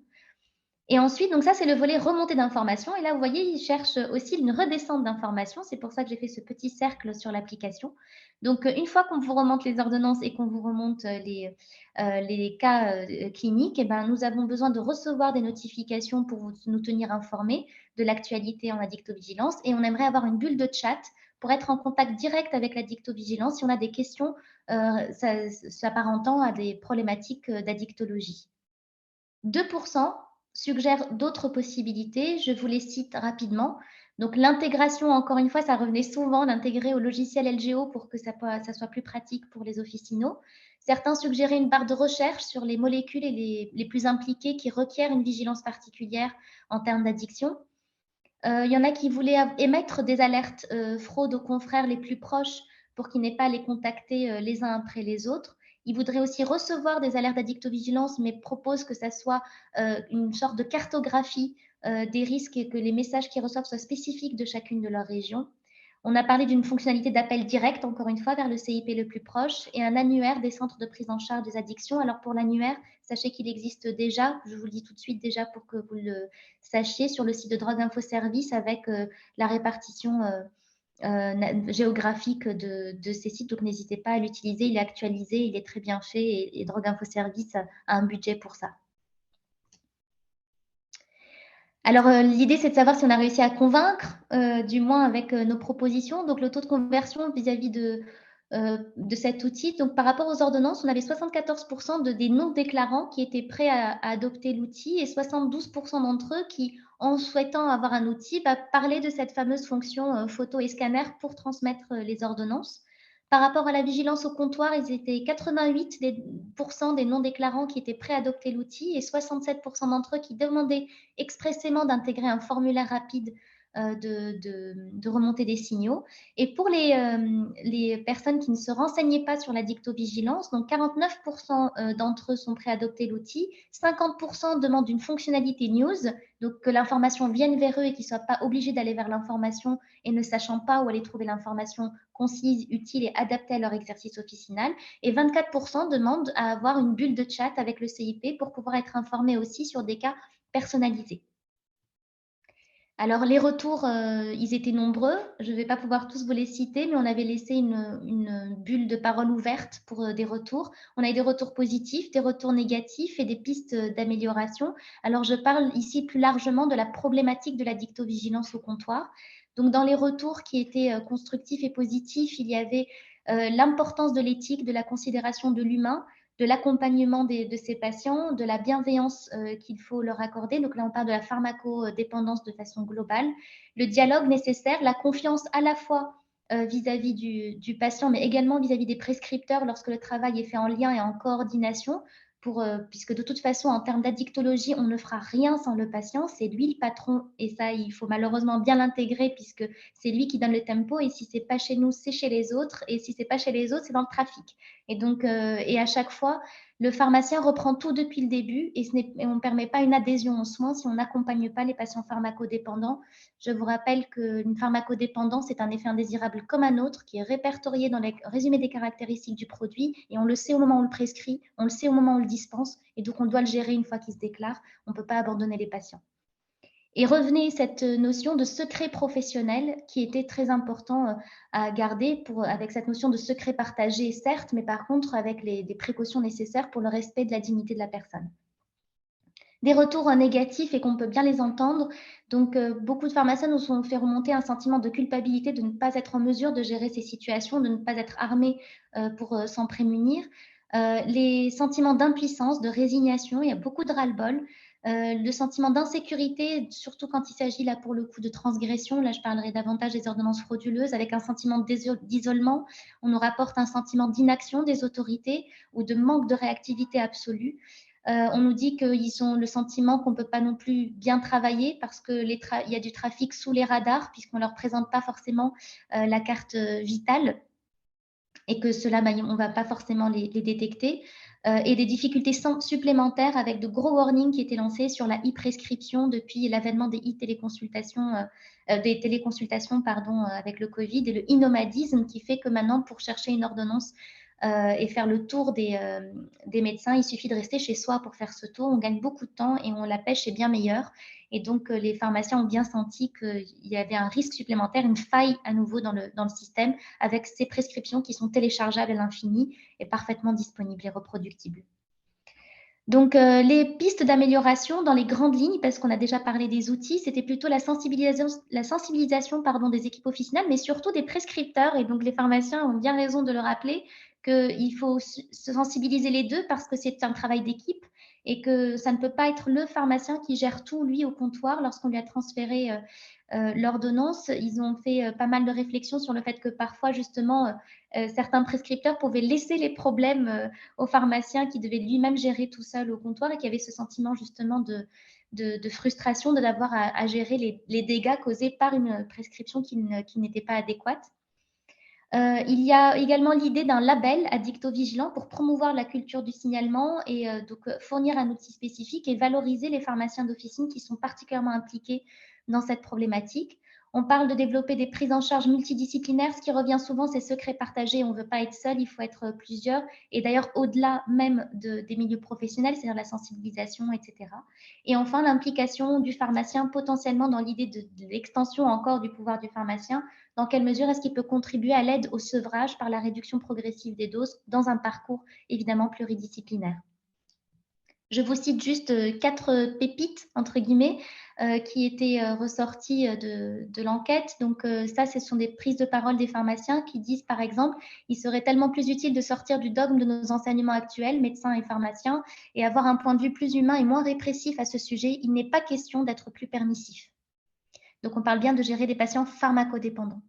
Et ensuite, donc ça, c'est le volet remontée d'informations. Et là, vous voyez, il cherche aussi une redescente d'informations. C'est pour ça que j'ai fait ce petit cercle sur l'application. Donc, une fois qu'on vous remonte les ordonnances et qu'on vous remonte les cas cliniques, eh ben, nous avons besoin de recevoir des notifications pour nous tenir informés de l'actualité en addictovigilance. Et on aimerait avoir une bulle de chat pour être en contact direct avec l'addictovigilance si on a des questions s'apparentant à des problématiques d'addictologie. 2% suggèrent d'autres possibilités. Je vous les cite rapidement. Donc, l'intégration, encore une fois, ça revenait souvent, l'intégrer au logiciel LGO pour que ça soit plus pratique pour les officinaux. Certains suggéraient une barre de recherche sur les molécules et les plus impliquées qui requièrent une vigilance particulière en termes d'addiction. Il y en a qui voulaient émettre des alertes fraude aux confrères les plus proches pour qu'ils n'aient pas à les contacter les uns après les autres. Ils voudraient aussi recevoir des alertes d'addictovigilance, mais proposent que ça soit une sorte de cartographie des risques et que les messages qu'ils reçoivent soient spécifiques de chacune de leurs régions. On a parlé d'une fonctionnalité d'appel direct, encore une fois, vers le CIP le plus proche et un annuaire des centres de prise en charge des addictions. Alors pour l'annuaire, sachez qu'il existe déjà, je vous le dis tout de suite déjà pour que vous le sachiez, sur le site de Drogue Info Service avec la répartition géographique de ces sites. Donc n'hésitez pas à l'utiliser, il est actualisé, il est très bien fait et Drogue Info Service a un budget pour ça. Alors, l'idée, c'est de savoir si on a réussi à convaincre, du moins avec nos propositions. Donc, le taux de conversion vis-à-vis de cet outil. Donc, par rapport aux ordonnances, on avait 74% des non-déclarants qui étaient prêts à adopter l'outil et 72% d'entre eux qui, en souhaitant avoir un outil, parlaient de cette fameuse fonction photo et scanner pour transmettre les ordonnances. Par rapport à la vigilance au comptoir, ils étaient 88% des non-déclarants qui étaient prêts à adopter l'outil et 67% d'entre eux qui demandaient expressément d'intégrer un formulaire rapide de remontée des signaux. Et pour les personnes qui ne se renseignaient pas sur la dictovigilance, donc 49% d'entre eux sont prêts à adopter l'outil, 50% demandent une fonctionnalité news, donc que l'information vienne vers eux et qu'ils ne soient pas obligés d'aller vers l'information et ne sachant pas où aller trouver l'information concise, utile et adaptée à leur exercice officinal. Et 24% demandent à avoir une bulle de chat avec le CIP pour pouvoir être informés aussi sur des cas personnalisés. Alors, les retours, ils étaient nombreux. Je ne vais pas pouvoir tous vous les citer, mais on avait laissé une bulle de parole ouverte pour des retours. On a eu des retours positifs, des retours négatifs et des pistes d'amélioration. Alors, je parle ici plus largement de la problématique de la dictovigilance au comptoir. Donc, dans les retours qui étaient constructifs et positifs, il y avait l'importance de l'éthique, de la considération de l'humain, de l'accompagnement de ces patients, de la bienveillance qu'il faut leur accorder. Donc là, on parle de la pharmacodépendance de façon globale, le dialogue nécessaire, la confiance à la fois vis-à-vis du patient, mais également vis-à-vis des prescripteurs lorsque le travail est fait en lien et en coordination, puisque de toute façon, en termes d'addictologie, on ne fera rien sans le patient. C'est lui le patron et ça, il faut malheureusement bien l'intégrer puisque c'est lui qui donne le tempo et si c'est pas chez nous, c'est chez les autres et si c'est pas chez les autres, c'est dans le trafic. Et donc, et à chaque fois, le pharmacien reprend tout depuis le début et on ne permet pas une adhésion aux soins si on n'accompagne pas les patients pharmacodépendants. Je vous rappelle qu'une pharmacodépendance est un effet indésirable comme un autre qui est répertorié dans les résumés des caractéristiques du produit et on le sait au moment où on le prescrit, on le sait au moment où on le dispense et donc on doit le gérer une fois qu'il se déclare. On ne peut pas abandonner les patients. Et revenait cette notion de secret professionnel qui était très important à garder avec cette notion de secret partagé, certes, mais par contre avec des précautions nécessaires pour le respect de la dignité de la personne. Des retours négatifs et qu'on peut bien les entendre. Donc, beaucoup de pharmaciens nous ont fait remonter un sentiment de culpabilité de ne pas être en mesure de gérer ces situations, de ne pas être armés pour s'en prémunir. Les sentiments d'impuissance, de résignation, il y a beaucoup de ras-le-bol. Le sentiment d'insécurité, surtout quand il s'agit là pour le coup de transgression, là je parlerai davantage des ordonnances frauduleuses, avec un sentiment d'isolement, on nous rapporte un sentiment d'inaction des autorités ou de manque de réactivité absolue. On nous dit qu'ils ont le sentiment qu'on ne peut pas non plus bien travailler parce qu'il y a du trafic sous les radars puisqu'on ne leur présente pas forcément la carte vitale et que cela, on ne va pas forcément les détecter. Et des difficultés supplémentaires avec de gros warnings qui étaient lancés sur la e-prescription depuis l'avènement des e-téléconsultations, avec le Covid et le e-nomadisme qui fait que maintenant, pour chercher une ordonnance et faire le tour des médecins, il suffit de rester chez soi pour faire ce tour. On gagne beaucoup de temps et la pêche est bien meilleure. Et donc, les pharmaciens ont bien senti qu'il y avait un risque supplémentaire, une faille à nouveau dans le système avec ces prescriptions qui sont téléchargeables à l'infini et parfaitement disponibles et reproductibles. Donc, les pistes d'amélioration dans les grandes lignes, parce qu'on a déjà parlé des outils, c'était plutôt la sensibilisation des équipes officinales, mais surtout des prescripteurs. Et donc, les pharmaciens ont bien raison de le rappeler qu'il faut se sensibiliser les deux parce que c'est un travail d'équipe et que ça ne peut pas être le pharmacien qui gère tout, lui, au comptoir, lorsqu'on lui a transféré l'ordonnance. Ils ont fait pas mal de réflexions sur le fait que parfois, justement, certains prescripteurs pouvaient laisser les problèmes au pharmacien qui devait lui-même gérer tout seul au comptoir et qui avait ce sentiment justement de frustration de d'avoir à gérer les dégâts causés par une prescription qui n'était pas adéquate. Il y a également l'idée d'un label addictovigilant pour promouvoir la culture du signalement et donc fournir un outil spécifique et valoriser les pharmaciens d'officine qui sont particulièrement impliqués dans cette problématique. On parle de développer des prises en charge multidisciplinaires. Ce qui revient souvent, c'est secret partagé. On ne veut pas être seul, il faut être plusieurs. Et d'ailleurs, au-delà même des milieux professionnels, c'est-à-dire la sensibilisation, etc. Et enfin, l'implication du pharmacien potentiellement dans l'idée de l'extension encore du pouvoir du pharmacien. Dans quelle mesure est-ce qu'il peut contribuer à l'aide au sevrage par la réduction progressive des doses dans un parcours évidemment pluridisciplinaire? Je vous cite juste 4 pépites, entre guillemets, qui étaient ressorties de l'enquête. Donc ça, ce sont des prises de parole des pharmaciens qui disent, par exemple, il serait tellement plus utile de sortir du dogme de nos enseignements actuels, médecins et pharmaciens, et avoir un point de vue plus humain et moins répressif à ce sujet. Il n'est pas question d'être plus permissif. Donc on parle bien de gérer des patients pharmacodépendants.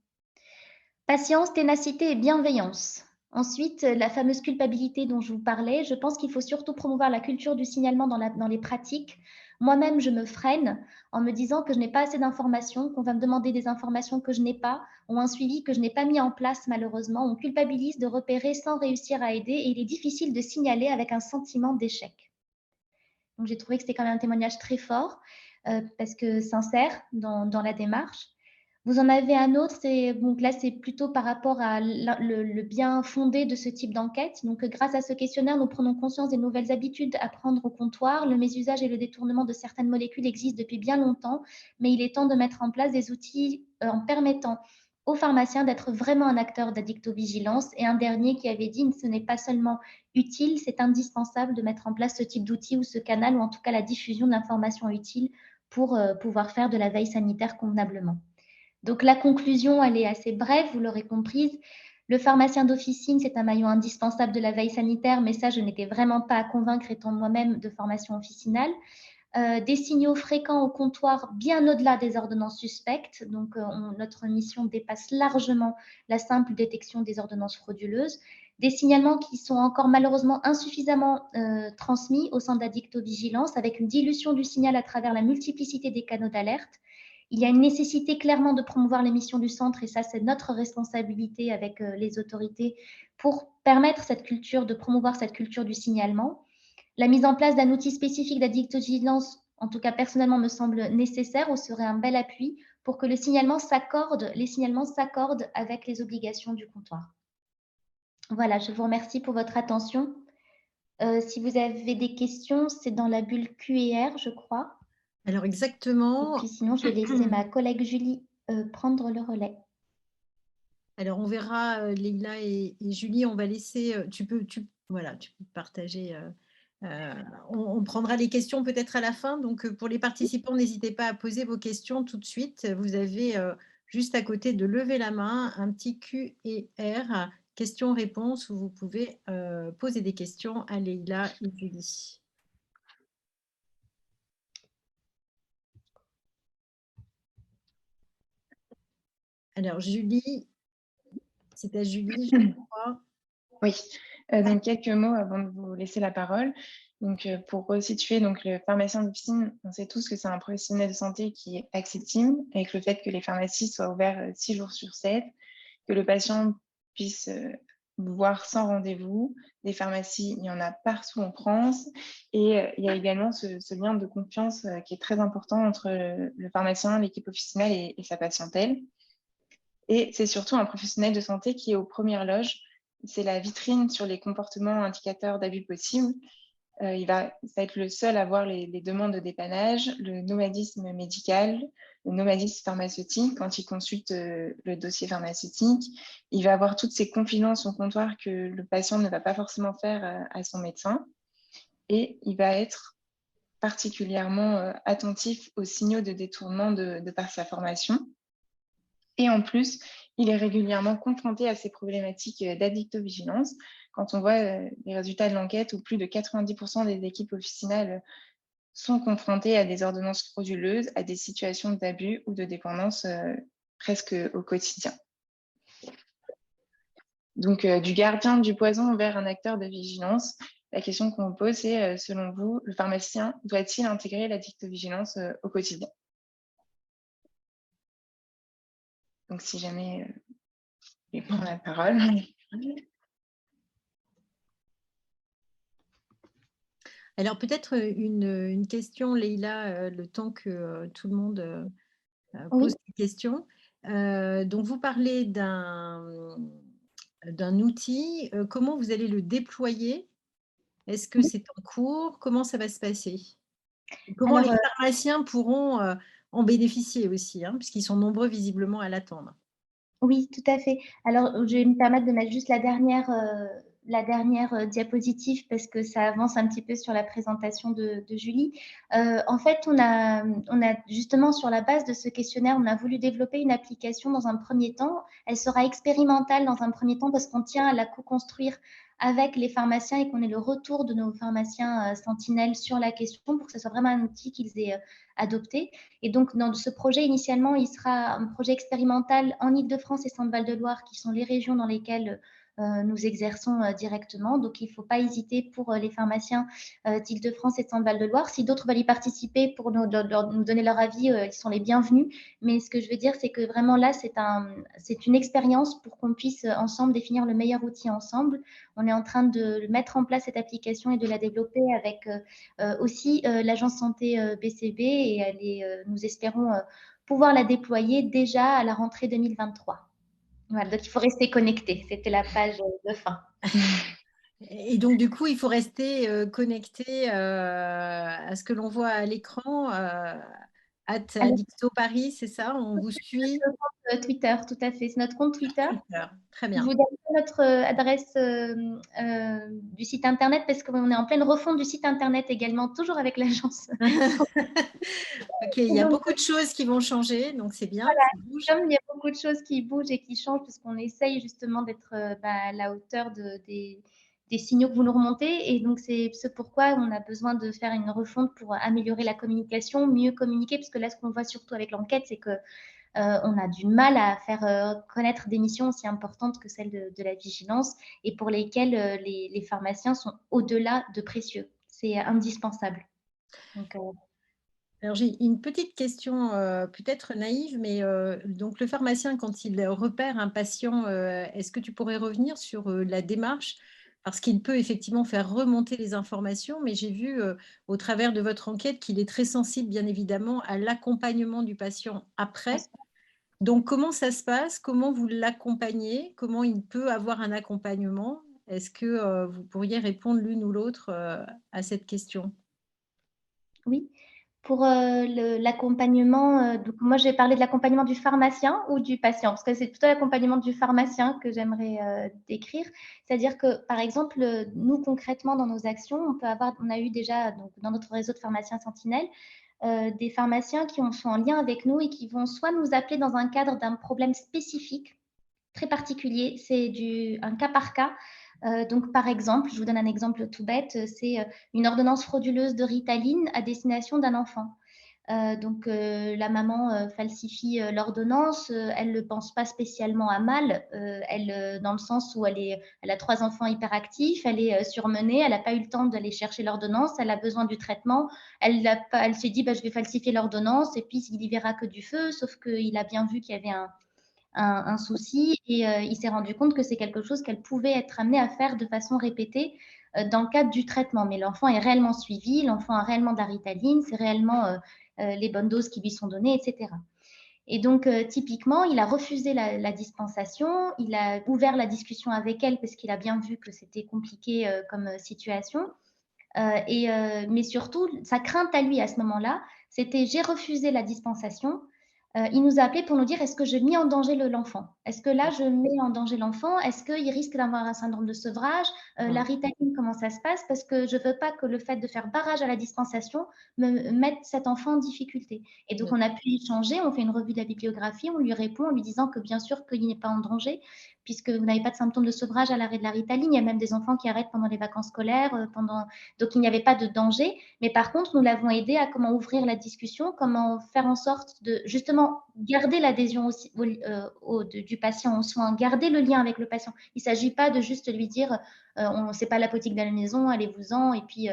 Patience, ténacité et bienveillance. Ensuite, la fameuse culpabilité dont je vous parlais, je pense qu'il faut surtout promouvoir la culture du signalement dans les pratiques moi-même, je me freine en me disant que je n'ai pas assez d'informations, qu'on va me demander des informations que je n'ai pas, ou un suivi que je n'ai pas mis en place malheureusement. On culpabilise de repérer sans réussir à aider et il est difficile de signaler avec un sentiment d'échec. Donc j'ai trouvé que c'était quand même un témoignage très fort parce que sincère dans la démarche. Vous en avez un autre, donc là c'est plutôt par rapport à le bien fondé de ce type d'enquête. Donc grâce à ce questionnaire, nous prenons conscience des nouvelles habitudes à prendre au comptoir. Le mésusage et le détournement de certaines molécules existent depuis bien longtemps, mais il est temps de mettre en place des outils en permettant aux pharmaciens d'être vraiment un acteur d'addictovigilance. Et un dernier qui avait dit, ce n'est pas seulement utile, c'est indispensable de mettre en place ce type d'outil ou ce canal, ou en tout cas la diffusion d'informations utiles pour pouvoir faire de la veille sanitaire convenablement. Donc la conclusion, elle est assez brève, vous l'aurez comprise. Le pharmacien d'officine, c'est un maillon indispensable de la veille sanitaire, mais ça, je n'étais vraiment pas à convaincre étant moi-même de formation officinale. Des signaux fréquents au comptoir bien au-delà des ordonnances suspectes. Donc, notre mission dépasse largement la simple détection des ordonnances frauduleuses. Des signalements qui sont encore malheureusement insuffisamment transmis au centre d'addictovigilance avec une dilution du signal à travers la multiplicité des canaux d'alerte. Il y a une nécessité clairement de promouvoir les missions du centre et ça, c'est notre responsabilité avec les autorités pour permettre cette culture, de promouvoir cette culture du signalement. La mise en place d'un outil spécifique d'addictovigilance, en tout cas personnellement, me semble nécessaire ou serait un bel appui pour que les signalements s'accordent avec les obligations du comptoir. Voilà, je vous remercie pour votre attention. Si vous avez des questions, c'est dans la bulle Q&R, je crois. Alors Et exactement. puis sinon, je vais laisser ma collègue Julie prendre le relais. Alors on verra Leïla et Julie, on va laisser, voilà, tu peux partager. On prendra les questions peut-être à la fin. Donc pour les participants, n'hésitez pas à poser vos questions tout de suite. Vous avez juste à côté de lever la main un petit Q&R, questions-réponses, où vous pouvez poser des questions à Leïla et Julie. Alors Julie, c'est à Julie, je crois. Oui, donc quelques mots avant de vous laisser la parole. Donc, pour resituer, donc, le pharmacien d'officine, on sait tous que c'est un professionnel de santé qui est accessible, avec le fait que les pharmacies soient ouvertes 6 jours sur 7, que le patient puisse vous voir sans rendez-vous. Des pharmacies, il y en a partout en France. Et il y a également ce lien de confiance qui est très important entre le pharmacien, l'équipe officinale et sa patientèle. Et c'est surtout un professionnel de santé qui est aux premières loges. C'est la vitrine sur les comportements indicateurs d'abus possibles. Ça va être le seul à voir les demandes de dépannage, le nomadisme médical, le nomadisme pharmaceutique quand il consulte le dossier pharmaceutique. Il va avoir toutes ces confidences au comptoir que le patient ne va pas forcément faire à son médecin. Et il va être particulièrement attentif aux signaux de détournement de par sa formation. Et en plus, il est régulièrement confronté à ces problématiques d'addictovigilance. Quand on voit les résultats de l'enquête où plus de 90% des équipes officinales sont confrontées à des ordonnances frauduleuses, à des situations d'abus ou de dépendance presque au quotidien. Donc, du gardien du poison vers un acteur de vigilance, la question qu'on vous pose, c'est, selon vous, le pharmacien doit-il intégrer l'addictovigilance au quotidien? Donc, si jamais je prends la parole. Alors peut-être une question, Leïla, le temps que tout le monde pose des questions. Donc vous parlez d'un outil. Comment vous allez le déployer? Est-ce que c'est en cours? Comment ça va se passer? Et comment Alors, les pharmaciens pourront en bénéficier aussi, hein, puisqu'ils sont nombreux visiblement à l'attendre? oui, tout à fait. Alors, je vais me permettre de mettre juste la dernière diapositive parce que ça avance un petit peu sur la présentation de Julie. En fait, on a justement, sur la base de ce questionnaire, on a voulu développer une application dans un premier temps. Elle sera expérimentale dans un premier temps parce qu'on tient à la co-construire avec les pharmaciens et qu'on ait le retour de nos pharmaciens sentinelles sur la question pour que ce soit vraiment un outil qu'ils aient adopté. Et donc, dans ce projet, initialement, il sera un projet expérimental en Île-de-France et Centre-Val de Loire, qui sont les régions dans lesquelles nous exerçons directement. Donc, il ne faut pas hésiter pour les pharmaciens d'Île-de-France et de Centre-Val de Loire. Si d'autres veulent y participer pour nous donner leur avis, ils sont les bienvenus. Mais ce que je veux dire, c'est que vraiment là, c'est une expérience pour qu'on puisse ensemble définir le meilleur outil ensemble. On est en train de mettre en place cette application et de la développer avec aussi l'agence santé BCB et nous espérons pouvoir la déployer déjà à la rentrée 2023. Voilà, donc il faut rester connecté. C'était la page de fin. Et donc, du coup, il faut rester connecté à ce que l'on voit à l'écran. Addicto Paris, c'est ça? On vous suit? Notre compte Twitter, tout à fait. C'est notre compte Twitter. Twitter. Très Je bien. vous donne notre adresse du site internet parce qu'on est en pleine refonte du site internet également, toujours avec l'agence. Ok, il y a beaucoup de choses qui vont changer, donc c'est bien. Voilà, Ça bouge. comme il y a beaucoup de choses qui bougent et qui changent, parce qu'on essaye justement d'être à la hauteur des signaux que vous nous remontez. Et donc, c'est ce pourquoi on a besoin de faire une refonte pour améliorer la communication, mieux communiquer, parce que là, ce qu'on voit surtout avec l'enquête, c'est que on a du mal à faire connaître des missions aussi importantes que celle de la vigilance et pour lesquelles les pharmaciens sont au-delà de précieux. C'est indispensable. Donc, Alors, j'ai une petite question peut-être naïve, mais donc le pharmacien, quand il repère un patient, est-ce que tu pourrais revenir sur la démarche? Parce qu'il peut effectivement faire remonter les informations, mais j'ai vu au travers de votre enquête qu'il est très sensible, bien évidemment, à l'accompagnement du patient après. Donc, comment ça se passe? Comment vous l'accompagnez? Comment il peut avoir un accompagnement? Est-ce que vous pourriez répondre l'une ou l'autre à cette question? oui. Pour l'accompagnement, donc moi je vais parler de l'accompagnement du pharmacien ou du patient, parce que c'est plutôt l'accompagnement du pharmacien que j'aimerais décrire. C'est-à-dire que, par exemple, nous concrètement dans nos actions, on a eu déjà donc, dans notre réseau de pharmaciens sentinelles des pharmaciens qui sont en lien avec nous et qui vont soit nous appeler dans un cadre d'un problème spécifique, très particulier, c'est un cas par cas. Donc, par exemple, je vous donne un exemple tout bête, c'est une ordonnance frauduleuse de Ritaline à destination d'un enfant. Donc, la maman falsifie l'ordonnance, elle ne pense pas spécialement à mal, dans le sens où elle a 3 enfants hyperactifs, elle est surmenée, elle n'a pas eu le temps d'aller chercher l'ordonnance, elle a besoin du traitement, elle s'est dit bah, je vais falsifier l'ordonnance et puis il y verra que du feu, sauf qu'il a bien vu qu'il y avait un souci et il s'est rendu compte que c'est quelque chose qu'elle pouvait être amenée à faire de façon répétée dans le cadre du traitement. Mais l'enfant est réellement suivi, l'enfant a réellement de la Ritaline, c'est réellement les bonnes doses qui lui sont données, etc. Et donc, typiquement, il a refusé la dispensation, il a ouvert la discussion avec elle parce qu'il a bien vu que c'était compliqué comme situation. Mais surtout, sa crainte à lui à ce moment-là, c'était j'ai refusé la dispensation. Il nous a appelé pour nous dire est-ce que je mets en danger l'enfant? Est-ce que là, je mets en danger l'enfant? Est-ce qu'il risque d'avoir un syndrome de sevrage? La Ritaline, comment ça se passe? Parce que je ne veux pas que le fait de faire barrage à la dispensation me mette cet enfant en difficulté. Et donc, on a pu échanger, on fait une revue de la bibliographie, on lui répond en lui disant que bien sûr qu'il n'est pas en danger, puisque vous n'avez pas de symptômes de sevrage à l'arrêt de la Ritaline. Il y a même des enfants qui arrêtent pendant les vacances scolaires, donc il n'y avait pas de danger. Mais par contre, nous l'avons aidé à comment ouvrir la discussion, comment faire en sorte de justement garder l'adhésion du patient aux soins, garder le lien avec le patient. Il ne s'agit pas de juste lui dire c'est pas l'apothique de la maison, allez-vous-en. Et puis,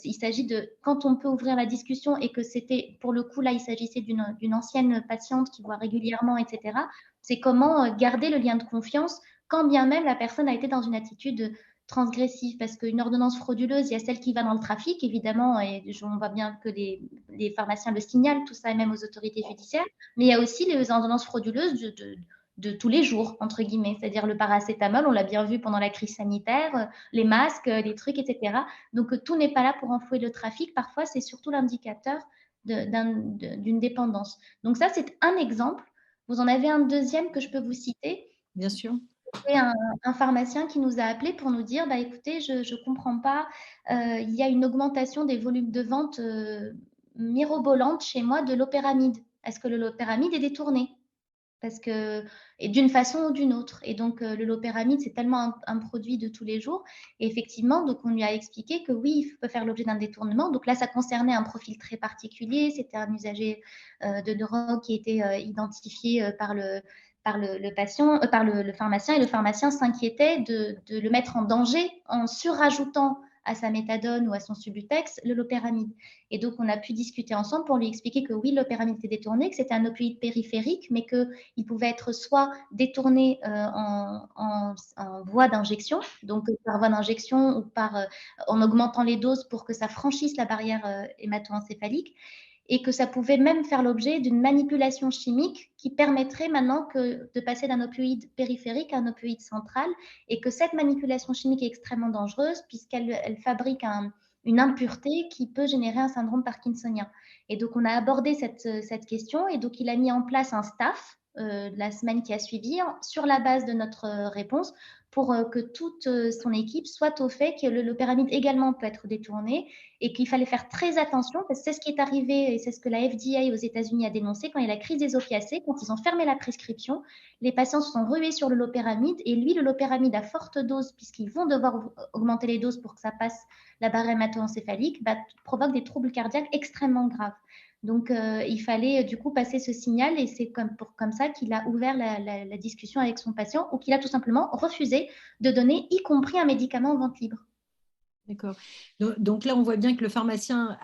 il s'agit de, quand on peut ouvrir la discussion et que c'était, pour le coup, là, il s'agissait d'une ancienne patiente qui voit régulièrement, etc. C'est comment garder le lien de confiance quand bien même la personne a été dans une attitude transgressive, parce qu'une ordonnance frauduleuse, il y a celle qui va dans le trafic, évidemment, et on voit bien que les pharmaciens le signalent, tout ça, et même aux autorités judiciaires, mais il y a aussi les ordonnances frauduleuses de tous les jours, entre guillemets, c'est-à-dire le paracétamol, on l'a bien vu pendant la crise sanitaire, les masques, les trucs, etc. Donc, tout n'est pas là pour enfouir le trafic, parfois, c'est surtout l'indicateur d'une dépendance. Donc ça, c'est un exemple. Vous en avez un deuxième que je peux vous citer. Bien sûr. C'est un pharmacien qui nous a appelé pour nous dire bah, écoutez, je ne comprends pas, il y a une augmentation des volumes de vente mirobolante chez moi de l'opéramide. Est-ce que le lopéramide est détourné? Parce que, et d'une façon ou d'une autre. Et donc, le lopéramide, c'est tellement un produit de tous les jours. Et effectivement, donc, on lui a expliqué que oui, il peut faire l'objet d'un détournement. Donc là, ça concernait un profil très particulier. C'était un usager de drogue qui était identifié le patient, par le pharmacien, et le pharmacien s'inquiétait de le mettre en danger en surajoutant à sa méthadone ou à son Subutex le loperamide. Et donc, on a pu discuter ensemble pour lui expliquer que oui, le loperamide était détourné, que c'était un opioïde périphérique, mais qu'il pouvait être soit détourné en voie d'injection, donc par voie d'injection ou en augmentant les doses pour que ça franchisse la barrière hémato-encéphalique, et que ça pouvait même faire l'objet d'une manipulation chimique qui permettrait maintenant de passer d'un opioïde périphérique à un opioïde central, et que cette manipulation chimique est extrêmement dangereuse puisqu'elle fabrique une impureté qui peut générer un syndrome parkinsonien. Et donc, on a abordé cette question, et donc il a mis en place un staff la semaine qui a suivi sur la base de notre réponse pour que toute son équipe soit au fait que le loperamide également peut être détourné, et qu'il fallait faire très attention parce que c'est ce qui est arrivé et c'est ce que la FDA aux États-Unis a dénoncé quand il y a la crise des opiacés. Quand ils ont fermé la prescription, les patients se sont rués sur le loperamide, et lui, le loperamide à forte dose, puisqu'ils vont devoir augmenter les doses pour que ça passe la barrière hémato-encéphalique, provoque des troubles cardiaques extrêmement graves. Donc, il fallait du coup passer ce signal, et c'est comme ça qu'il a ouvert la discussion avec son patient, ou qu'il a tout simplement refusé de donner, y compris un médicament en vente libre. D'accord. Donc là, on voit bien que le pharmacien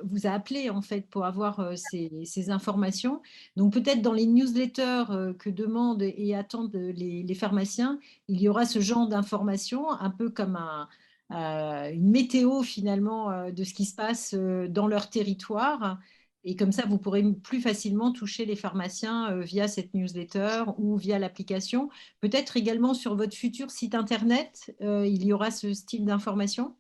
vous a appelé en fait pour avoir ces informations. Donc peut-être dans les newsletters que demandent et attendent les pharmaciens, il y aura ce genre d'informations, un peu comme une météo finalement de ce qui se passe dans leur territoire. Et comme ça, vous pourrez plus facilement toucher les pharmaciens via cette newsletter ou via l'application. Peut-être également sur votre futur site internet, il y aura ce style d'information?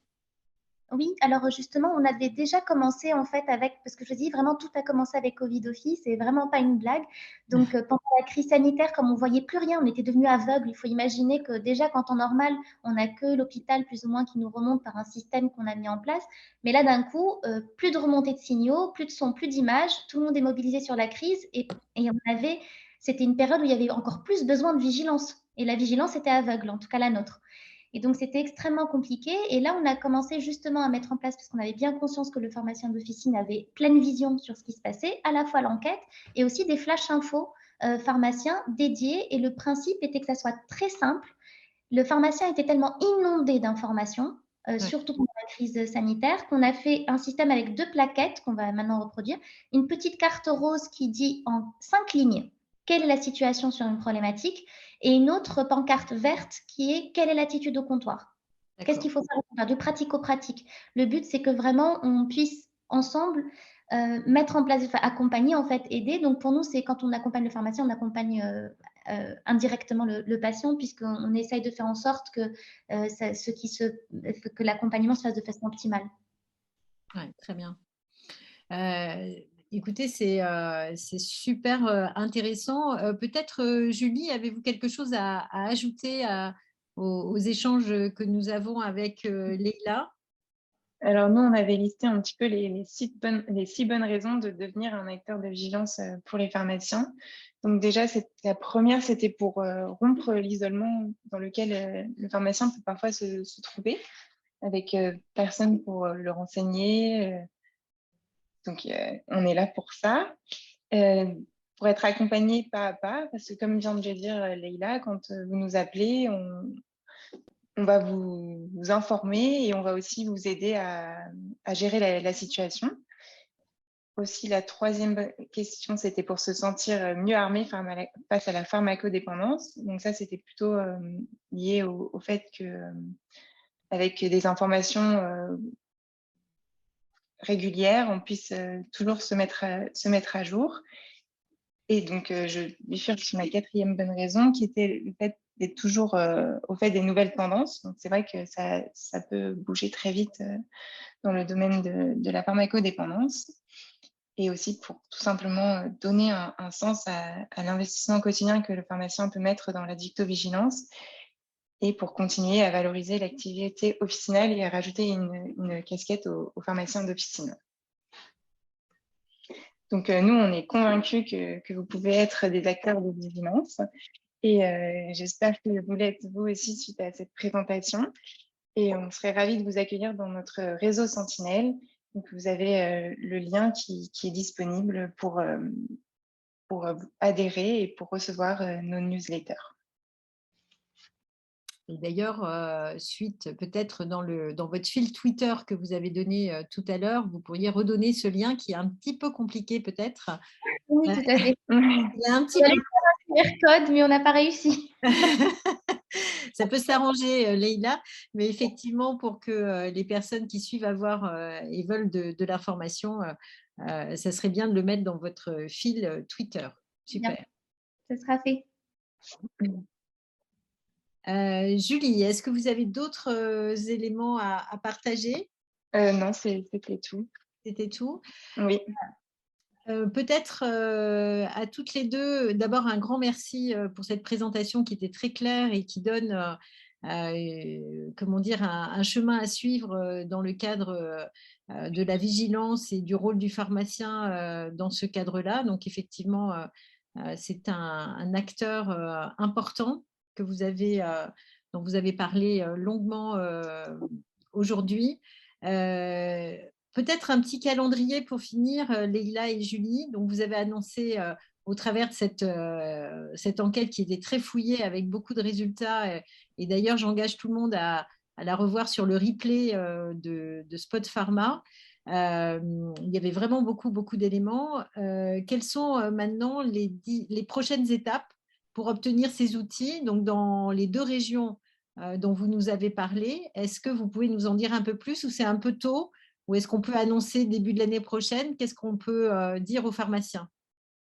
Oui, alors justement, on avait déjà commencé en fait parce que je dis vraiment, tout a commencé avec Covid Office, c'est vraiment pas une blague. Donc pendant la crise sanitaire, comme on voyait plus rien, on était devenus aveugles. Il faut imaginer que déjà, quand en normal, on n'a que l'hôpital plus ou moins qui nous remonte par un système qu'on a mis en place. Mais là, d'un coup, plus de remontée de signaux, plus de son, plus d'images, tout le monde est mobilisé sur la crise, et c'était une période où il y avait encore plus besoin de vigilance. Et la vigilance était aveugle, en tout cas la nôtre. Et donc, c'était extrêmement compliqué. Et là, on a commencé justement à mettre en place, parce qu'on avait bien conscience que le pharmacien d'officine avait pleine vision sur ce qui se passait, à la fois l'enquête et aussi des flash infos pharmaciens dédiés. Et le principe était que ça soit très simple. Le pharmacien était tellement inondé d'informations, surtout pendant la crise sanitaire, qu'on a fait un système avec 2 plaquettes qu'on va maintenant reproduire. Une petite carte rose qui dit en 5 lignes quelle est la situation sur une problématique, et une autre pancarte verte qui est quelle est l'attitude au comptoir. Qu'est-ce qu'il faut faire au comptoir, du pratico-pratique. Le but, c'est que vraiment on puisse ensemble mettre en place, accompagner, en fait, aider. Donc pour nous, c'est quand on accompagne le pharmacien, on accompagne indirectement le patient, puisqu'on essaye de faire en sorte que l'accompagnement se fasse de façon optimale. Ouais, très bien. Écoutez, c'est super intéressant. Peut-être, Julie, avez-vous quelque chose à ajouter aux échanges que nous avons avec Leïla? Alors nous, on avait listé un petit peu les 6 bonnes raisons de devenir un acteur de vigilance pour les pharmaciens. Donc déjà, la première, c'était pour rompre l'isolement dans lequel le pharmacien peut parfois se trouver, avec personne pour le renseigner. Donc on est là pour ça. Pour être accompagné pas à pas, parce que comme vient de le dire Leïla, quand vous nous appelez, on va vous informer, et on va aussi vous aider à gérer la situation. Aussi, la troisième question, c'était pour se sentir mieux armé face à la pharmacodépendance. Donc ça, c'était plutôt lié au fait que, avec des informations régulières, on puisse toujours se mettre à jour. Et donc, je bifurque sur ma 4e bonne raison, qui était le fait d'être toujours au fait des nouvelles tendances. Donc, c'est vrai que ça peut bouger très vite dans le domaine de la pharmacodépendance. Et aussi pour tout simplement donner un sens à l'investissement quotidien que le pharmacien peut mettre dans l'addictovigilance, et pour continuer à valoriser l'activité officinale et à rajouter une casquette aux pharmaciens d'officine. Donc, nous, on est convaincus que vous pouvez être des acteurs de vigilance, et j'espère que vous l'êtes vous aussi suite à cette présentation. Et on serait ravis de vous accueillir dans notre réseau Sentinelle. Donc, vous avez le lien qui est disponible pour pour adhérer et pour recevoir nos newsletters. Et d'ailleurs, suite peut-être dans votre fil Twitter que vous avez donné tout à l'heure, vous pourriez redonner ce lien qui est un petit peu compliqué peut-être. Oui, tout à fait. Il y a un petit On allait faire un QR code, mais on n'a pas réussi. Ça peut s'arranger, Leïla, mais effectivement, pour que les personnes qui suivent avoir et veulent de l'information, ça serait bien de le mettre dans votre fil Twitter. Bien, Super. ce sera fait. Julie, est-ce que vous avez d'autres éléments à partager? Non, c'était tout. C'était tout. Oui. Peut-être à toutes les deux, d'abord un grand merci pour cette présentation qui était très claire et qui donne, comment dire, un chemin à suivre dans le cadre de la vigilance et du rôle du pharmacien dans ce cadre-là. Donc effectivement, c'est un acteur important que vous avez, dont vous avez parlé longuement aujourd'hui. Peut-être un petit calendrier pour finir, Leïla et Julie. Donc, vous avez annoncé au travers de cette enquête qui était très fouillée avec beaucoup de résultats. Et d'ailleurs, j'engage tout le monde à la revoir sur le replay de Spot Pharma. Il y avait vraiment beaucoup, beaucoup d'éléments. Quelles sont maintenant les prochaines étapes pour obtenir ces outils? Donc, dans les deux régions dont vous nous avez parlé, est-ce que vous pouvez nous en dire un peu plus ou c'est un peu tôt? Ou est-ce qu'on peut annoncer début de l'année prochaine? Qu'est-ce qu'on peut dire aux pharmaciens?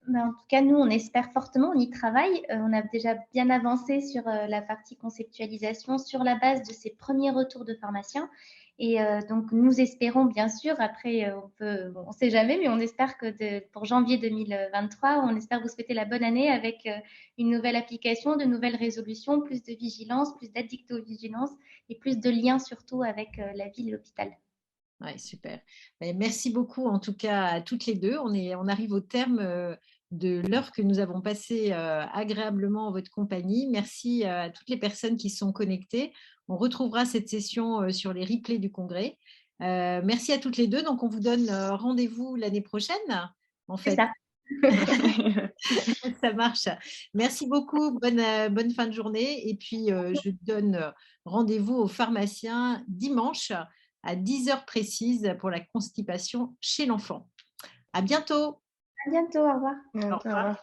Ben, en tout cas, nous, on espère fortement, on y travaille. On a déjà bien avancé sur la partie conceptualisation sur la base de ces premiers retours de pharmaciens. Et donc, nous espérons, bien sûr, après, on ne sait jamais, mais on espère que pour janvier 2023, on espère vous souhaiter la bonne année avec une nouvelle application, de nouvelles résolutions, plus de vigilance, plus d'addictovigilance et plus de liens surtout avec la ville et l'hôpital. Ouais, super. Merci beaucoup en tout cas à toutes les deux. On arrive au terme de l'heure que nous avons passée agréablement en votre compagnie. Merci à toutes les personnes qui sont connectées. On retrouvera cette session sur les replays du congrès. Merci à toutes les deux. Donc, on vous donne rendez-vous l'année prochaine, en C'est fait. ça. Ça marche. Merci beaucoup. Bonne fin de journée. Et puis, je donne rendez-vous aux pharmaciens dimanche à 10 heures précises pour la constipation chez l'enfant. À bientôt. À bientôt, au revoir. Au Au revoir. revoir.